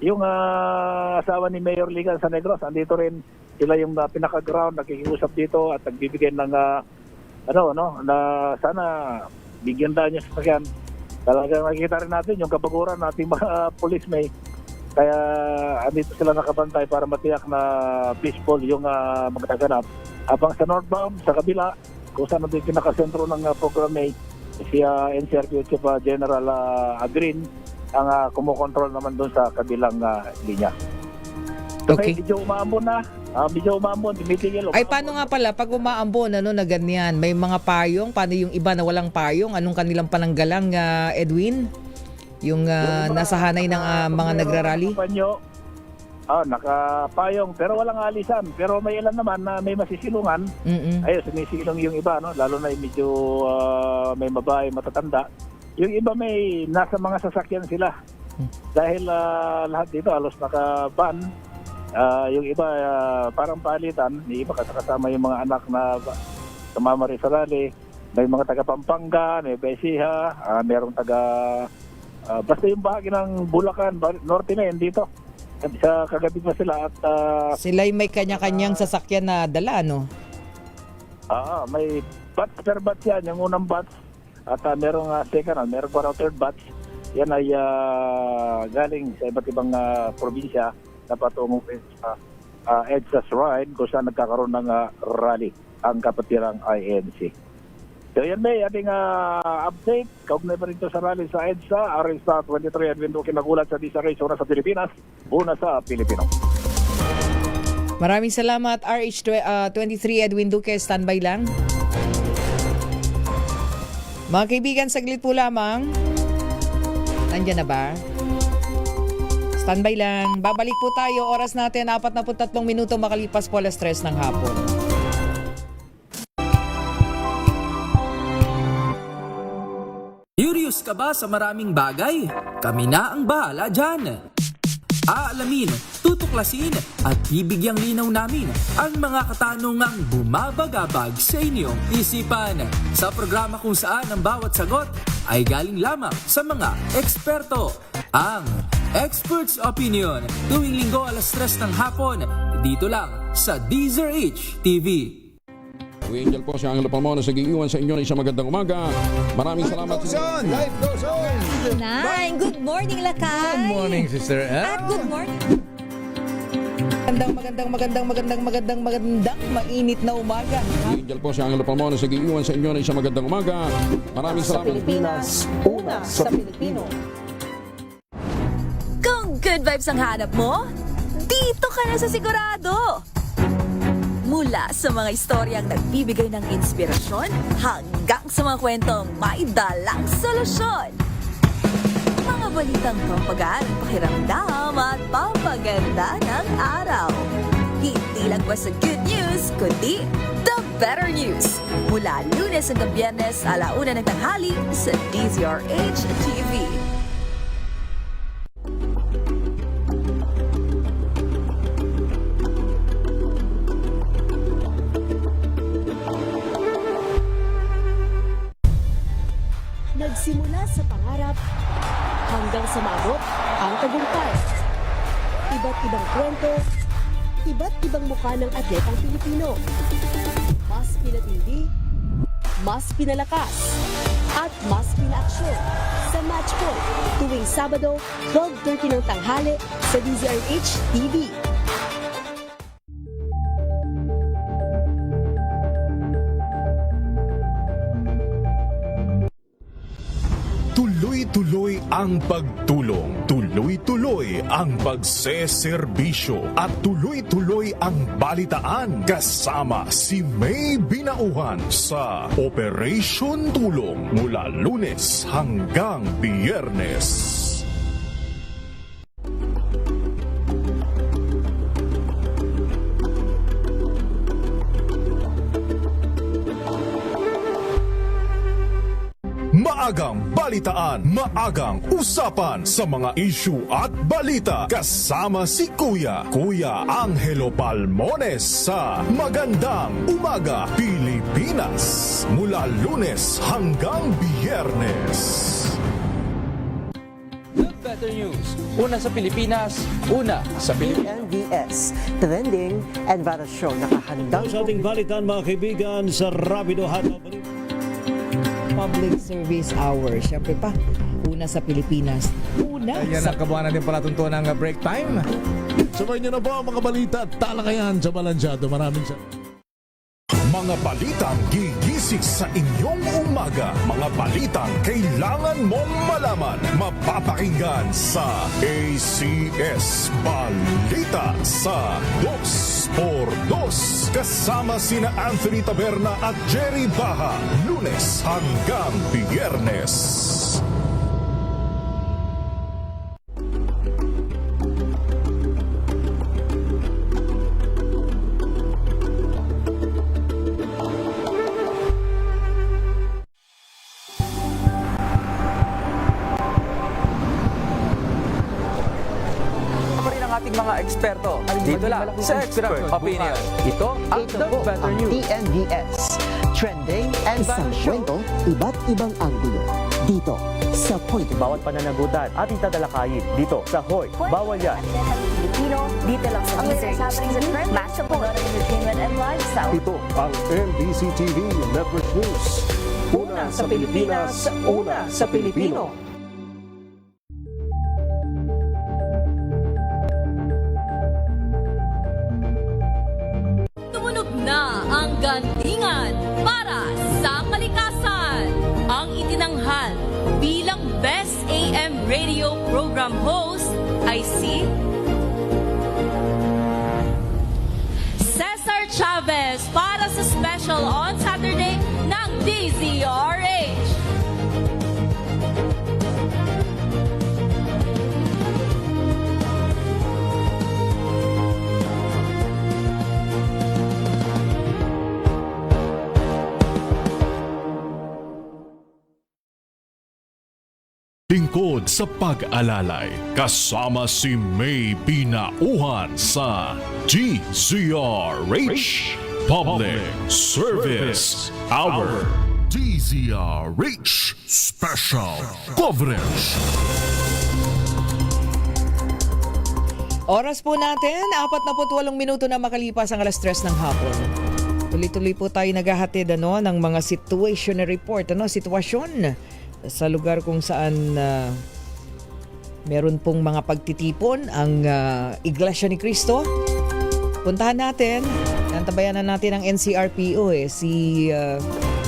yung asawa ni Mayor Ligan sa Negros, andito rin sila yung pinaka-ground, nakikiusap dito at nagbibigay ng na sana bigyan tayo niya sa sakyan. Talagang nakikita rin natin yung kabaguran nating mga police, May. Kaya andito sila nakabantay para matiyak na peaceful yung magkaganap. Habang sa northbound, sa kabila, kung saan natin pinakasentro ng program, May, si NCRPO Chief General Agrin ang kumukontrol naman doon sa kabilang linya. Okay, medyo umaambon na. Tumitigil. Ay, paano nga pala pag umaambon, na ganyan? May mga payong? Paano yung iba na walang payong? Anong kanilang pananggalang, Edwin? Yung nasa hanay ng mga nagrarally? Nakapayong, pero walang alisan. Pero may ilan naman na may masisilungan. Ayun, sumisilong yung iba, lalo na yung medyo may babae, matatanda. Yung iba may nasa mga sasakyan sila. Dahil lahat dito halos naka-ban. Yung iba parang palitan, yung iba kasama yung mga anak na tumama rin sa rally. May mga taga Pampanga, may Besiha, merong taga basta yung bahagi ng Bulacan, Norte na yun dito. Sa kagabi pa sila at sila'y may kanya-kanyang sasakyan na dala, no? May batch per batch yan, yung unang batch at merong second at merong parang third batch. Yan ay galing sa iba't ibang probinsya na patungong sa EDSA's ride kung saan nagkakaroon ng rally ang kapatirang INC. So yan, May, ating update. Kaugnay pa rin ito sa rally sa EDSA. Arista 23 Edwin Duque nagulat sa Disa Race, una sa Pilipinas, una sa Pilipino. Maraming salamat, RH23 Edwin Duque. Standby lang. Mga kaibigan, saglit po lamang. Nandiyan na ba? Standby lang. Babalik po tayo. Oras natin, 43 minuto makalipas po alas 3 ng hapon. Curious ka ba sa maraming bagay? Kami na ang bahala dyan. Aalamin, tutuklasin at bibigyang linaw namin ang mga katanungang bumabagabag sa inyong isipan. Sa programa kung saan ang bawat sagot ay galing lamang sa mga eksperto. Ang Expert's Opinion, tuwing linggo alas 3 ng hapon, dito lang sa DZRH TV. Angel po si Angelo Palmona sa giiwan sa inyo ng isang magandang umaga. Maraming salamat. Life goes on! Nine, good morning, Lakay! Good morning, Sister Ann. At good morning. Magandang mainit na umaga. Angel po si Angelo Palmona sa giiwan sa inyo ng isang magandang umaga. Maraming salamat. Sa Pilipinas, una sa Pilipino. Kung good vibes ang hanap mo, dito ka na sa sigurado. Mula sa mga istoryang nagbibigay ng inspirasyon hanggang sa mga kwentong may dalang solusyon. Mga balitang pampagaan, pakiramdam at pampaganda ng araw. Hindi lang basta good news, kundi the better news. Mula Lunes hanggang Biyernes, 1:00 ng tanghali sa DZRH TV. Mula sa pangarap hanggang sa maabot ang tagumpay. Iba't ibang kwento, iba't ibang mukha ng atletang Pilipino. Mas pinatindi, mas pinalakas, at mas pinaaksyon sa Match Point tuwing Sabado, 12:30 ng tanghali sa DZRH TV. Tuloy-tuloy ang pagtulong, tuloy-tuloy ang pagseserbisyo at tuloy-tuloy ang balitaan kasama si May Binauhan sa Operation Tulong mula Lunes hanggang Biyernes. Maagang balitaan, maagang usapan sa mga issue at balita kasama si Kuya Angelo Palmones sa Magandang Umaga Pilipinas mula Lunes hanggang Biyernes. Better News. Una sa Pilipinas, una sa Pilipinas. NBS, Trending and Viral Show. Nakahandang Sa ating balitan mga kaibigan sa Rapido Hataw. Public Service Hour. Siyempre pa, una sa Pilipinas. Una Yan sa... ang kabuhanan din palatuntunan ng break time. Sabay niyo na po ang mga balita at talakayan sa Balansyado. Maraming Mga balitang gigising sa inyong umaga. Mga balitang kailangan mong malaman. Mapapakinggan sa ACS Balita sa 2x2. Kasama sina Anthony Taberna at Jerry Baha. Lunes hanggang Biyernes. Mga eksperto. Dito lang sa Expert Opinion. Ito ang The Better News. TNVS, Trending and Viral Show. Iba't ibang anggulo. Dito sa Point. Bawat pananagutan ating tatalakayin dito sa Hoy. Bawal yan. Pilipino, dito lang sa DZRH TV, match of entertainment and lifestyle. Ito ang NBC TV Network News. Una sa Pilipinas, una sa Pilipino. Tumunog na ang gandingan para sa kalikasan. Ang itinanghal bilang Best AM Radio Program Host ay si Cesar Chavez para sa special on Saturday ng DZRH. Lingkod sa pag-alalay, kasama si May Binauhan sa DZRH Public Service Hour. DZRH Special Coverage. Oras po natin, 48 minuto na makalipas ang alas 3 ng hapon. Tuloy-tuloy po tayo naghahatid ng mga situation report, sitwasyon sa lugar kung saan meron pong mga pagtitipon ang Iglesia ni Cristo. Puntahan natin, nantabayanan natin ang NCRPO si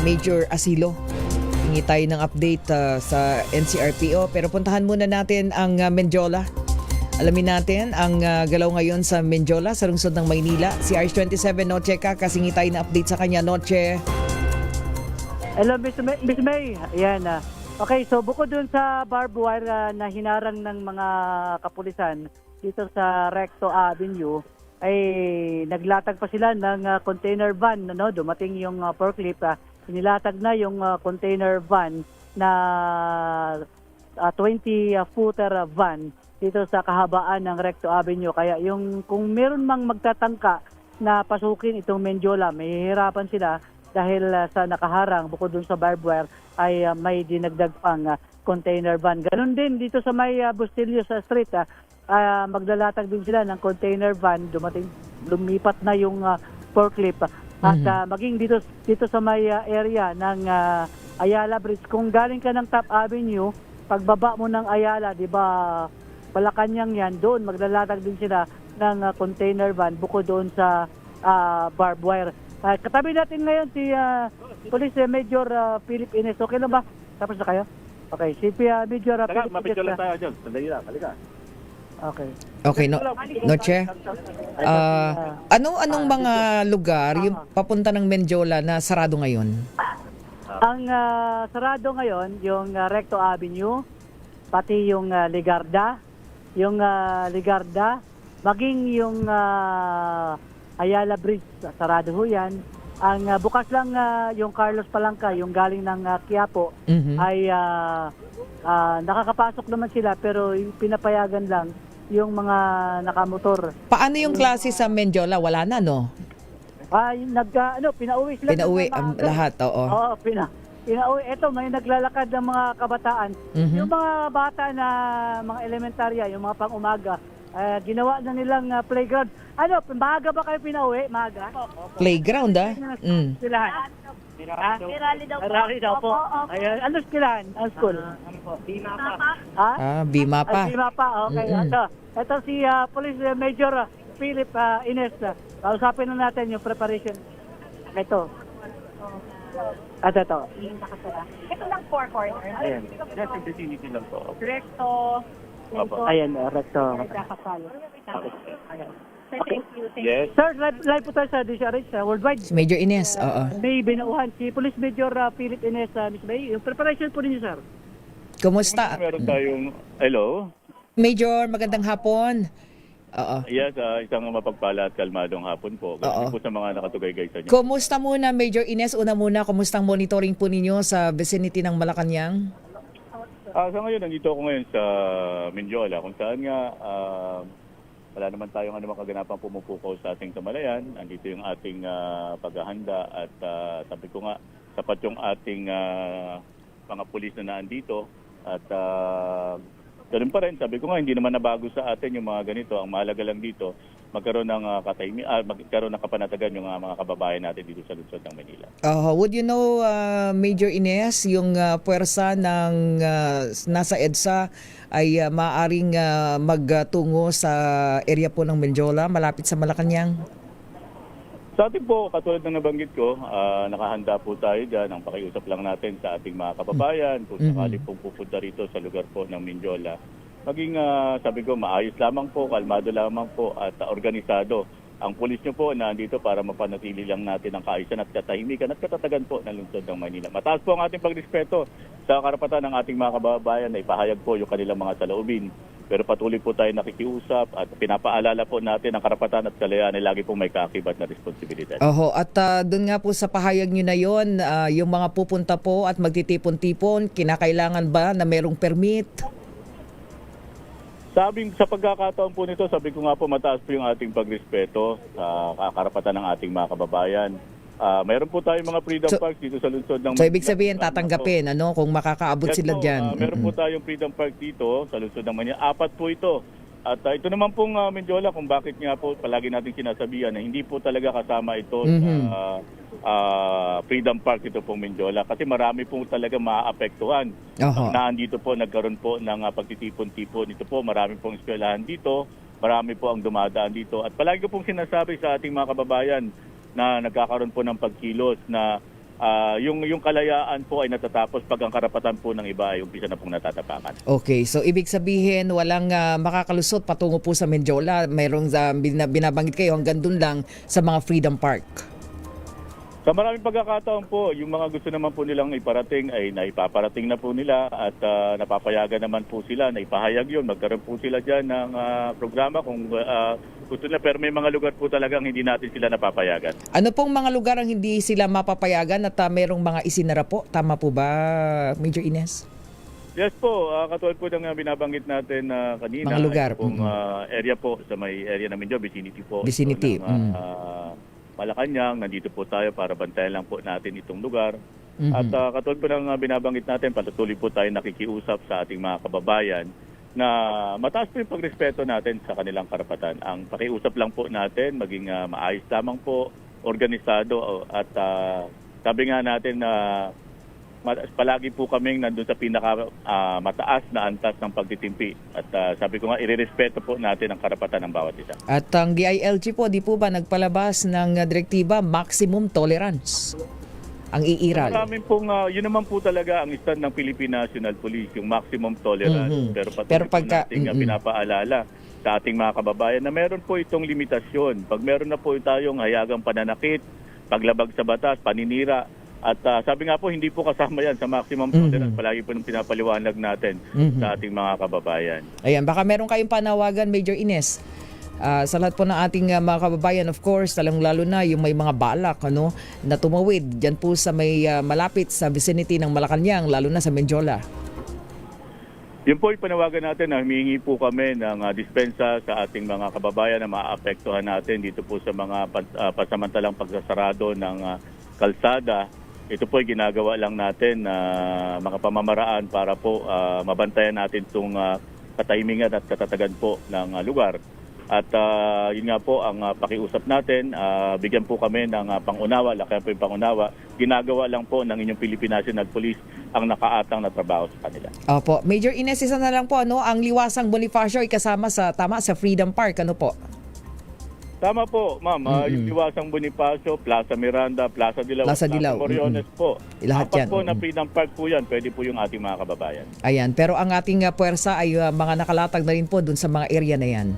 Major Asilo. Hingi tayo ng update sa NCRPO, pero puntahan muna natin ang Menjola. Alamin natin ang galaw ngayon sa Menjola, sa lungsod ng Maynila. Si RH27 Noche kasingi tayo na update sa kanya. Noche. Hello, Miss May. Ayan. Okay, so bukod dun sa barbed wire na hinarang ng mga kapulisan dito sa Recto Avenue, ay naglatag pa sila ng container van. Dumating yung forklift, inilatag na yung container van na 20-footer van dito sa kahabaan ng Recto Avenue. Kaya kung meron mang magtatangka na pasukin itong Menjola, mahihirapan sila dahil sa nakaharang, bukod dun sa barbed wire, ay may dinagdag pang container van. Ganon din dito sa may Bustillo sa street, maglalatag din sila ng container van. Lumipat na yung forklift. At maging dito sa may area ng Ayala Bridge, kung galing ka ng Top Avenue, pagbaba mo ng Ayala, di ba, Malacanang yan, doon maglalatag din sila ng container van bukod doon sa barbed wire. Katabi natin ngayon si Police Major Philip Ines. Okay lang ba? Tapos na kayo? Okay, si Major Philip Ines. Mapicture lang tayo dyan. Sandali lang, halika. Okay. Okay, Noche. Anong mga lugar yung papunta ng Mendiola na sarado ngayon? Ang sarado ngayon, yung Recto Avenue, pati yung Ligarda, maging yung Ayala Bridge, sarado ho yan. Ang bukas lang yung Carlos Palangka, yung galing ng Quiapo, ay nakakapasok naman sila pero pinapayagan lang yung mga nakamotor. Paano yung klase sa Mendiola? Wala na, no? Pinauwi sila. Pinauwi lahat, oo. Oo, pinauwi. Ito, may naglalakad ng mga kabataan. Yung mga bata na mga elementarya, yung mga pang-umaga, ginawa na nilang playground. Maaga ba kayo pinauwi? Maaga? Playground, Silahan. Rally daw po. Ayan. Ano silahan? Ang school? Bimapa. Bimapa, okay. Ito si Police Major Philip Ines. Kausapin na natin yung preparation. Ito. At ito. Ito lang 4 corners. Ayan. Nasa vicinity lang po. Recto. Ayan, recto. Thank you. Yes. Sir, live po tayo sa DCRH, Worldwide. Si Major Ines, oo. May binauhan si Police Major Philip Ines, Miss May. Yung preparation po ninyo, sir. Kumusta? Meron tayong, hello? Major, magandang hapon. Oo. Yes, isang mapagpala at kalmadong hapon po. Ganun po sa mga nakatugaygay sa inyo. Kumusta muna, Major Ines? Una muna, kumusta ang monitoring po ninyo sa vicinity ng Malacanang? Sa ngayon, nandito ako ngayon sa Mendiola, kung saan nga wala naman tayong anumang kaganapang pumupukaw sa ating kamalayan. Andito yung ating paghahanda at sabi ko nga, sapat yung ating mga pulis na naandito at ganun pa rin, sabi ko nga, hindi naman nabago sa atin yung mga ganito. Ang mahalaga lang dito, magkaroon ng magkaroon ng kapanatagan yung mga kababayan natin dito sa lungsod ng Manila. Would you know, Major Ines, yung puwersa ng nasa EDSA ay maaaring magtungo sa area po ng Mendiola, malapit sa Malacanang? Sa atin po, katulad ng nabanggit ko, nakahanda po tayo dyan. Ang pakiusap lang natin sa ating mga kababayan, kung sakali pong pupunta rito sa lugar po ng Mendiola, maging, sabi ko, maayos lamang po, kalmado lamang po, at organisado. Ang pulis nyo po na andito para mapanatili lang natin ang kaayusan at katahimikan at katatagan po ng lungsod ng Maynila. Mataas po ang ating pagrespeto sa karapatan ng ating mga kababayan na ipahayag po yung kanilang mga saloobin. Pero patuloy po tayo nakikiusap at pinapaalala po natin ang karapatan at kalayaan ay lagi pong may kaakibat na responsibilidad. At doon nga po sa pahayag nyo na yon, yung mga pupunta po at magtitipon-tipon, kinakailangan ba na merong permit? Sa pagkakataon po nito, sabi ko nga po mataas po yung ating pagrespeto sa karapatan ng ating mga kababayan. Mayroon po tayong mga freedom parks dito sa lungsod ng Manila. So ibig sabihin tatanggapin kung makakaabot sila dyan. Meron po tayong freedom park dito sa lungsod ng Manila. 4 po ito. At ito naman pong Mendiola, kung bakit nga po palagi natin sinasabihan na hindi po talaga kasama ito sa freedom park ito pong Mendiola. Kasi marami po talaga maaapektuhan. Naandito po, nagkaroon po ng pagtitipon-tipon. Ito po, marami pong eskwelahan dito. Marami po ang dumadaan dito. At palagi ko pong sinasabi sa ating mga kababayan na nagkakaroon po ng pagkilos na yung kalayaan po ay natatapos pag ang karapatan po ng iba ay umpisa na pong natatapakan. Okay, so ibig sabihin walang makakalusot patungo po sa Mendiola. Mayroong binabanggit kayo hanggang dun lang sa mga Freedom Park. Sa maraming pagkakataon po, yung mga gusto naman po nilang iparating ay naipaparating na po nila at napapayagan naman po sila na ipahayag yun. Magkaroon po sila dyan ng programa kung gusto nila, pero may mga lugar po talagang hindi natin sila napapayagan. Ano pong mga lugar ang hindi sila mapapayagan at merong mga isinara po? Tama po ba, Major Ines? Yes po, katulad po ng binabanggit natin kanina. Mga lugar. Area po sa may area namin dyan, vicinity po. Vicinity. Malacanang. Nandito po tayo para bantayan lang po natin itong lugar. Mhm. At katulad po ng binabanggit natin, patuloy po tayo nakikiusap sa ating mga kababayan na mataas po yung pagrespeto natin sa kanilang karapatan. Ang pakiusap lang po natin, maging maayos lamang po, organisado at sabi nga natin na palagi po kaming nandun sa pinaka mataas na antas ng pagtitimpi. At sabi ko nga, irerespeto po natin ang karapatan ng bawat isa. At ang DILG po, di po ba nagpalabas ng direktiba maximum tolerance? Ang iiral. Maraming pong, yun naman po talaga ang stand ng Philippine National Police, yung maximum tolerance. Mhm. Pero patuloy Pero po pagka- natin pinapaalala sa ating mga kababayan na meron po itong limitasyon. Pag meron na po tayong hayagang pananakit, paglabag sa batas, paninira, at sabi nga po, hindi po kasama yan sa maximum tolerance. Palagi po nung pinapaliwanag natin sa ating mga kababayan. Ayan, baka meron kayong panawagan, Major Ines. Sa lahat po ng ating mga kababayan, of course, lalo na yung may mga balak na tumawid dyan po sa may malapit sa vicinity ng Malacanang, lalo na sa Menjola. Yun po panawagan natin na humingi po kami ng dispensa sa ating mga kababayan na maapektuhan natin dito po sa mga pasamantalang pagsasarado ng kalsada. Ito po ay ginagawa lang natin na mga pamamaraan para po mabantayan natin itong kataimingan at katatagan po ng lugar. At yun nga po ang pakiusap natin, bigyan po kami ng pangunawa, laki po yung pangunawa. Ginagawa lang po ng inyong Philippine National Police ang nakaatang na trabaho sa kanila. Opo. Major Ines, isa na lang po, ang Liwasang Bonifacio ay kasama sa Freedom Park, ano po? Tama po, ma'am. Yung Liwasang Bonifacio, Plaza Miranda, Plaza Dilaw, Plaza Dilaw. Coriones po. Lahat yan. po na Freedom Park po yan, pwede po yung ating mga kababayan. Ayan, pero ang ating puwersa ay mga nakalatag na rin po dun sa mga area na yan.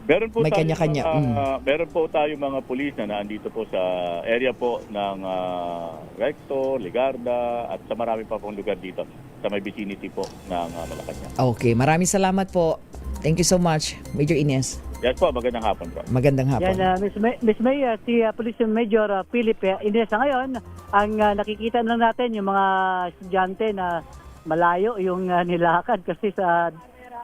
Meron po May tayo kanya-kanya. meron po tayo mga pulis na naandito po sa area po ng Recto, Ligarda at sa marami pa pong lugar dito sa may vicinity po ng Malacanang. Okay, maraming salamat po. Thank you so much, Major Ines. Yes po, magandang hapon po. Magandang hapon. Yan, Miss May, si Police Major Philip Ines ngayon, ang nakikita na natin yung mga estudyante na malayo yung nilakad kasi sa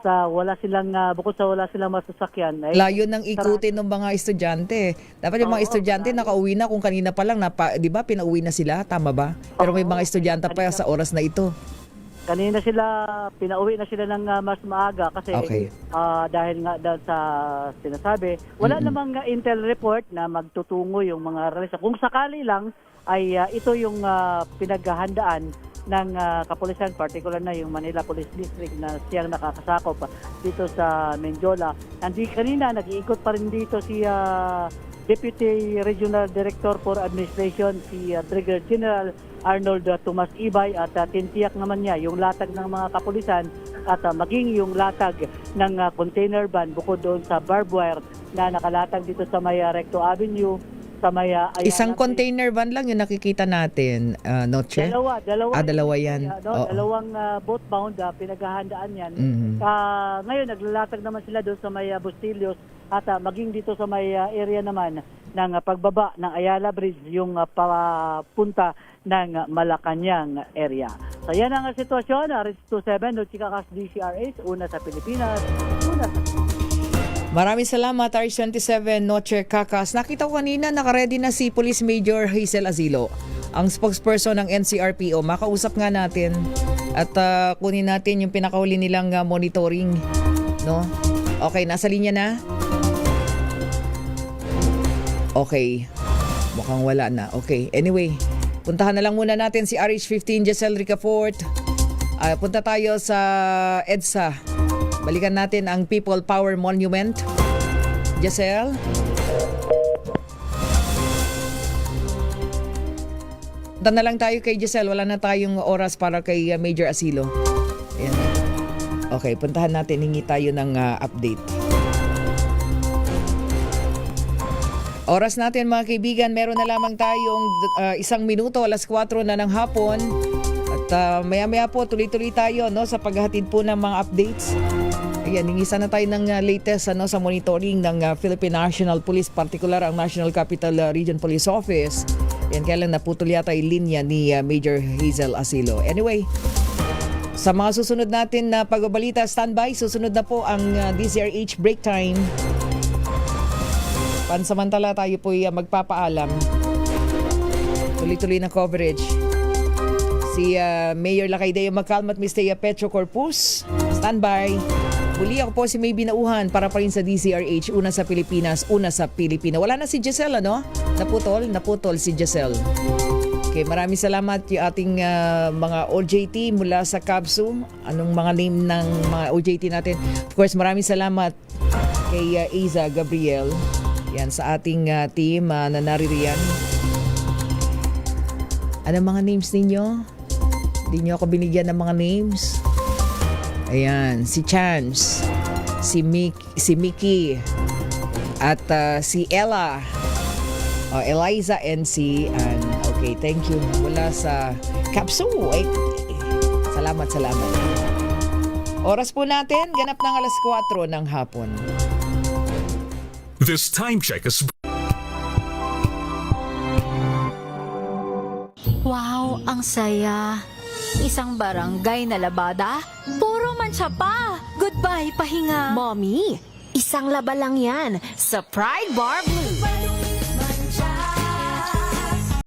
wala silang bukod sa wala silang masasakyan. Layo ng ikutin ng mga estudyante. Dapat yung mga estudyante nakauwi na kung kanina pa lang, 'di ba, pinauwi na sila, tama ba? Pero may mga estudyante pa sa oras na ito. Kanina pinauwi na sila ng mas maaga kasi dahil nga sa sinasabi, wala namang intel report na magtutungo yung mga realista. Kung sakali lang ay ito yung pinaghahandaan ng kapulisan, particular na yung Manila Police District na siyang nakakasakop dito sa Menjola. Kanina nag-iikot pa rin dito si Deputy Regional Director for Administration, si Brigadier General Arnold Tomas Ibay, at tintiyak naman niya yung latag ng mga kapulisan at maging yung latag ng container van bukod doon sa barbed wire na nakalatag dito sa may Recto Avenue, sa may Isang container van lang yung nakikita natin, Noche? Dalawa yan. Dalawang boatbound, pinaghahandaan yan. Ngayon, naglalatag naman sila doon sa may Bustillos at maging dito sa may area naman ng pagbaba ng Ayala Bridge, yung papunta ng Malacanang area. So yan ang sitwasyon. RH27, Nochikakas DCRH, una sa Pilipinas, una sa Maraming salamat, RH27 Noche Kakas. Nakita ko kanina, nakaredy na si Police Major Hazel Azilo, ang spokesperson ng NCRPO. Makausap nga natin at kunin natin yung pinakahuli nilang monitoring. No? Okay, nasa linya na? Okay. Mukhang wala na. Okay, anyway. Puntahan na lang muna natin si RH15 Giselle Ricafort. Punta tayo sa EDSA. Balikan natin ang People Power Monument. Giselle? Punta na lang tayo kay Giselle. Wala na tayong oras para kay Major Asilo. Ayan. Okay, puntahan natin. Hingi tayo ng update. Oras natin mga kaibigan. Meron na lamang tayong 1 minuto. 4:00 na ng hapon. At maya-maya po tuloy-tuloy tayo sa paghahatid po ng mga updates. Ayan, ingisa na tayo ng latest sa monitoring ng Philippine National Police, particular ang National Capital Region Police Office. Ayan, kaya lang naputol yata yung linya ni Major Hazel Asilo. Anyway, sa mga susunod natin na pagbabalita, standby. Susunod na po ang DCRH break time. Pansamantala tayo po magpapaalam. Tuloy-tuloy na coverage. Si Mayor Lacaydeo Macalma at Ms. Thea Petro Corpus. Standby. Muli ako po si May Binauhan para pa rin sa DCRH. Una sa Pilipinas, una sa Pilipino. Wala na si Giselle, ano? Naputol si Giselle. Okay, maraming salamat yung ating mga OJT mula sa Kabsu. Anong mga name ng mga OJT natin? Of course, maraming salamat kay Aiza Gabriel. Yan, sa ating team na naririyan. Anong mga names ninyo? Hindi nyo ako binigyan ng mga names. Ayan, si Chance, si Mickey, at si Ella, Eliza, and si Ann. Okay, thank you. Mula sa Kapsu. Salamat. Oras po natin, ganap ng 4:00 ng hapon. This time check is... Wow, ang saya. Isang barangay na labada, puro mancha pa. Goodbye, pahinga. Mommy, isang laba lang yan sa Pride Bar Blue.